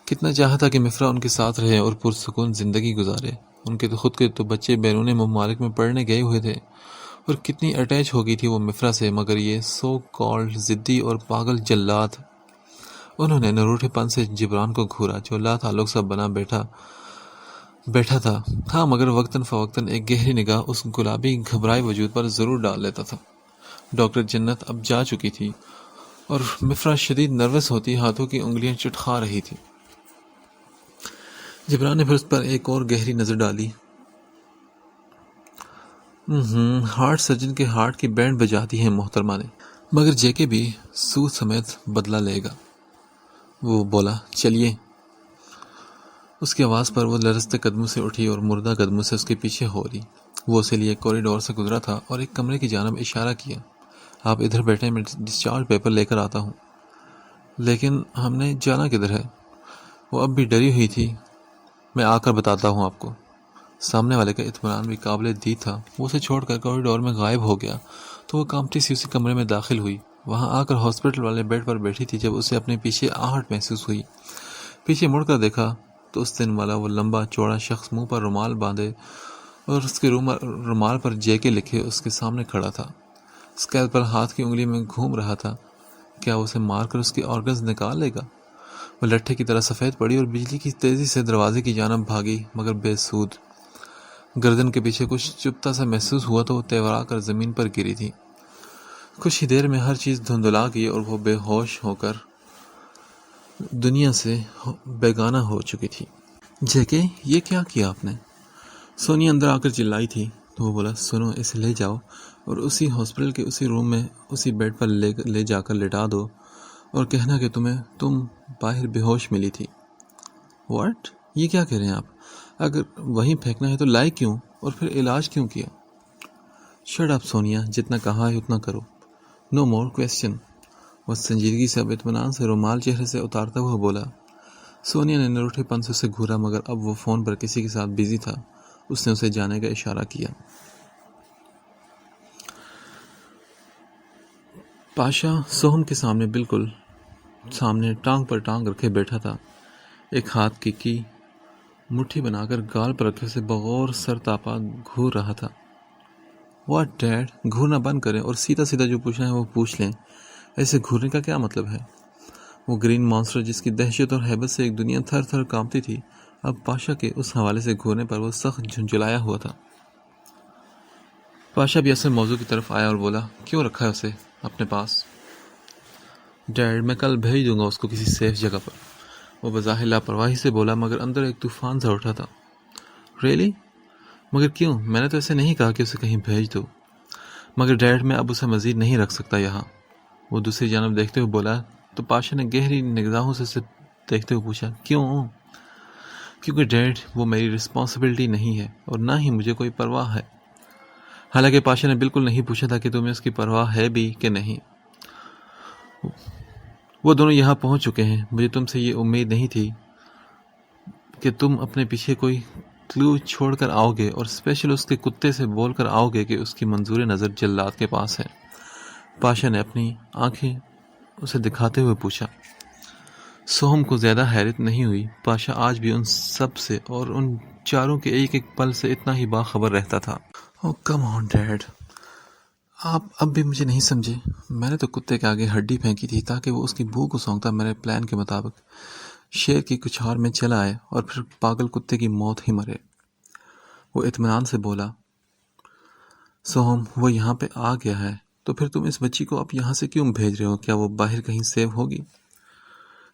کتنا چاہتا کہ مفرا ان کے ساتھ رہے اور پرسکون زندگی گزارے۔ ان کے خود کے تو بچے بیرون ممالک میں پڑھنے گئے ہوئے تھے اور کتنی اٹیچ ہو گئی تھی وہ مفرا سے، مگر یہ سو کالڈ ضدی اور پاگل جلاد انہوں نے نروٹھے پن سے جبران کو گھورا جو لا تعلق سا بنا بیٹھا تھا. ہاں مگر وقتاً فوقتاً ایک گہری نگاہ اس گلابی گھبرائے وجود پر ضرور ڈال لیتا تھا. ڈاکٹر جنت اب جا چکی تھی اور مفرا شدید نروس ہوتی ہاتھوں کی انگلیاں چٹخا رہی تھی. جبران نے پھر اس پر ایک اور گہری نظر ڈالی. ہارٹ سرجن کے ہارٹ کی بینڈ بجاتی ہے محترمہ نے، مگر جے کے بھی سود سمیت بدلہ لے گا. وہ بولا چلیے. اس کی آواز پر وہ لرزتے قدموں سے اٹھی اور مردہ قدموں سے اس کے پیچھے ہو لی. وہ اسے لیے کوریڈور سے گزرا تھا اور ایک کمرے کی جانب اشارہ کیا. آپ ادھر بیٹھے، میں ڈسچارج پیپر لے کر آتا ہوں. لیکن ہم نے جانا کدھر ہے؟ وہ اب بھی ڈری ہوئی تھی. میں آ کر بتاتا ہوں آپ کو. سامنے والے کا اطمینان بھی قابل دید تھا. وہ اسے چھوڑ کر کوریڈور میں غائب ہو گیا تو وہ کانپتی سی اسی کمرے میں داخل ہوئی. وہاں آ کر ہاسپٹل والے بیڈ پر بیٹھی تھی جب اسے اپنے پیچھے آہٹ محسوس ہوئی. پیچھے مڑ کر دیکھا تو اس دن والا وہ لمبا چوڑا شخص منہ پر رومال باندھے اور اس کے رومال پر جے کے لکھے اس کے سامنے کھڑا تھا. اسکیل پر ہاتھ کی انگلی میں گھوم رہا تھا. کیا وہ اسے مار کر اس کی آرگنز نکال لے گا؟ وہ لٹھے کی طرح سفید پڑی اور بجلی کی تیزی سے دروازے کی جانب بھاگی مگر بے سود. گردن کے پیچھے کچھ چپتا سا محسوس ہوا تو وہ تیورا کر زمین پر گری تھی. کچھ ہی دیر میں ہر چیز دھندلا گئی اور وہ بے ہوش ہو کر دنیا سے بیگانہ ہو چکی تھی. جیکے یہ کیا کیا آپ نے؟ سونیا اندر آ کر چلائی تھی تو وہ بولا سنو، اسے لے جاؤ اور اسی ہاسپٹل کے اسی روم میں اسی بیڈ پر لے جا کر لٹا دو اور کہنا کہ تم باہر بے ہوش ملی تھی. واٹ؟ یہ کیا کہہ رہے ہیں آپ؟ اگر وہیں پھینکنا ہے تو لائے کیوں اور پھر علاج کیوں کیا؟ شٹ اپ سونیا، جتنا کہا ہے اتنا کرو. نو مور کویسچن. وہ سنجیدگی سے اب اطمینان سے رومال چہرے سے اتارتا ہوا بولا. سونیا نے نروٹھے پن سے اسے گھورا مگر اب وہ فون پر کسی کے ساتھ بزی تھا. اس نے اسے جانے کا اشارہ کیا. پاشا سوہم کے سامنے بالکل سامنے ٹانگ پر ٹانگ رکھے بیٹھا تھا. ایک ہاتھ کی مٹھی بنا کر گال پر رکھے اسے بغور سر تاپا گھور رہا تھا. What did? گھورنا بند کریں اور سیدھا سیدھا جو پوچھنا ہے وہ پوچھ لیں. ایسے گھورنے کا کیا مطلب ہے؟ وہ گرین مانسٹر جس کی دہشت اور ہیبت سے ایک دنیا تھر تھر کانپتی تھی اب پاشا کے اس حوالے سے گھورنے پر وہ سخت جھنجھلایا ہوا تھا. پاشا بھی اصل موضوع کی طرف آیا اور بولا کیوں رکھا ہے اسے اپنے پاس؟ ڈیڈ میں کل بھیج دوں گا اس کو کسی سیف جگہ پر. وہ بظاہر لاپرواہی سے بولا مگر اندر ایک طوفان سا اٹھا تھا. ریلی؟ مگر کیوں؟ میں نے تو ایسے نہیں کہا کہ اسے کہیں بھیج دو. مگر ڈیڈ میں اب اسے مزید نہیں رکھ سکتا یہاں. وہ دوسری جانب دیکھتے ہوئے بولا تو پاشا نے گہری نگاہوں سے اسے دیکھتے ہوئے پوچھا کیوں؟ کیونکہ ڈیڈ وہ میری رسپانسبلٹی نہیں ہے اور نہ ہی مجھے کوئی پرواہ ہے. حالانکہ پاشا نے بالکل نہیں پوچھا تھا کہ تمہیں اس کی پرواہ ہے بھی کہ نہیں. وہ دونوں یہاں پہنچ چکے ہیں. مجھے تم سے یہ امید نہیں تھی کہ تم اپنے پیچھے کوئی کلو چھوڑ کر آؤ گے اور اسپیشل اس کے کتے سے بول کر آؤ گے کہ اس کی منظور نظر جلات کے پاس ہے. پاشا نے اپنی آنکھیں اسے دکھاتے ہوئے پوچھا. سوہم کو زیادہ حیرت نہیں ہوئی. پاشا آج بھی ان سب سے اور ان چاروں کے ایک ایک پل سے اتنا ہی باخبر رہتا تھا. او کم آن ڈیڈ، آپ اب بھی مجھے نہیں سمجھے. میں نے تو کتے کے آگے ہڈی پھینکی تھی تاکہ وہ اس کی بھوک کو سونگتا میرے پلان کے مطابق شیر کی کچھار میں چلا آئے اور پھر پاگل کتے کی موت ہی مرے. وہ اطمینان سے بولا سوہم وہ یہاں پہ آ گیا ہے تو پھر تم اس بچی کو اب یہاں سے کیوں بھیج رہے ہو؟ کیا وہ باہر کہیں سیو ہوگی؟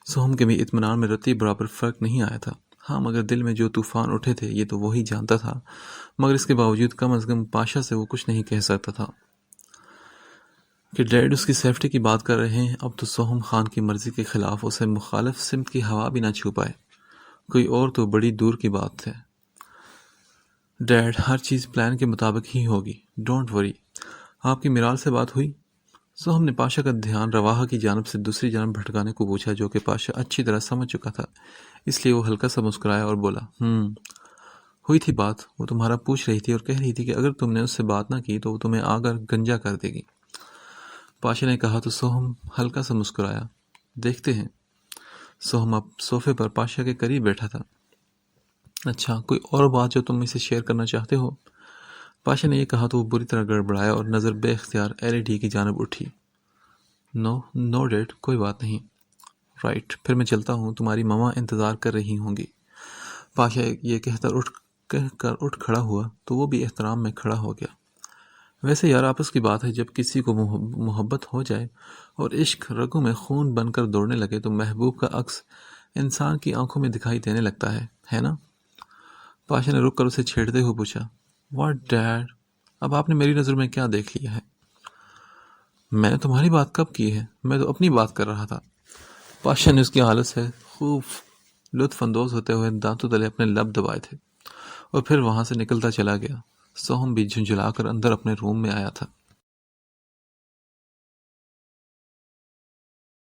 سوہم کے بھی اطمینان میں رتی برابر فرق نہیں آیا تھا. ہاں مگر دل میں جو طوفان اٹھے تھے یہ تو وہی جانتا تھا. مگر اس کے باوجود کم از کم پاشا سے وہ کچھ نہیں کہہ سکتا تھا کہ ڈیڈ اس کی سیفٹی کی بات کر رہے ہیں. اب تو سوہم خان کی مرضی کے خلاف اسے مخالف سمت کی ہوا بھی نہ چھو پائے. کوئی اور تو بڑی دور کی بات ہے. ڈیڈ ہر چیز پلان کے مطابق ہی ہوگی، ڈونٹ وری. آپ کی میرال سے بات ہوئی؟ سوہم نے پاشا کا دھیان رواحہ کی جانب سے دوسری جانب بھٹکانے کو پوچھا جو کہ پاشا اچھی طرح سمجھ چکا تھا. اس لیے وہ ہلکا سا مسکرایا اور بولا ہوئی تھی بات. وہ تمہارا پوچھ رہی تھی اور کہہ رہی تھی کہ اگر تم نے اس سے بات نہ کی تو وہ تمہیں آ کر گنجا کر دے گی. پاشا نے کہا تو سوہم ہلکا سا مسکرایا. دیکھتے ہیں. سوہم اب صوفے پر پاشا کے قریب بیٹھا تھا. اچھا کوئی اور بات جو تم مجھ سے شیئر کرنا چاہتے ہو؟ پاشا نے یہ کہا تو وہ بری طرح گڑبڑایا اور نظر بے اختیار ایل ای ڈی کی جانب اٹھی. نو ڈیڈ کوئی بات نہیں. رائٹ، پھر میں چلتا ہوں، تمہاری ماما انتظار کر رہی ہوں گی۔ پاشا یہ کہہ کر اٹھ کھڑا ہوا تو وہ بھی احترام میں کھڑا ہو گیا۔ ویسے یار آپس کی بات ہے، جب کسی کو محبت ہو جائے اور عشق رگوں میں خون بن کر دوڑنے لگے تو محبوب کا عکس انسان کی آنکھوں میں دکھائی دینے لگتا ہے نا؟ پاشا نے رک کر اسے چھیڑتے ہوئے پوچھا، واٹ ڈیڈ، اب آپ نے میری نظر میں کیا دیکھ لیا ہے؟ میں نے تمہاری بات کب کی ہے؟ میں تو اپنی بات کر رہا تھا۔ پاشا نے اس کی حالت سے خوب لطف اندوز ہوتے ہوئے دانتوں تلے اپنے لب دبائے تھے اور پھر وہاں سے نکلتا چلا گیا۔ سوہم بھی جھنجھلا کر اندر اپنے روم میں آیا تھا۔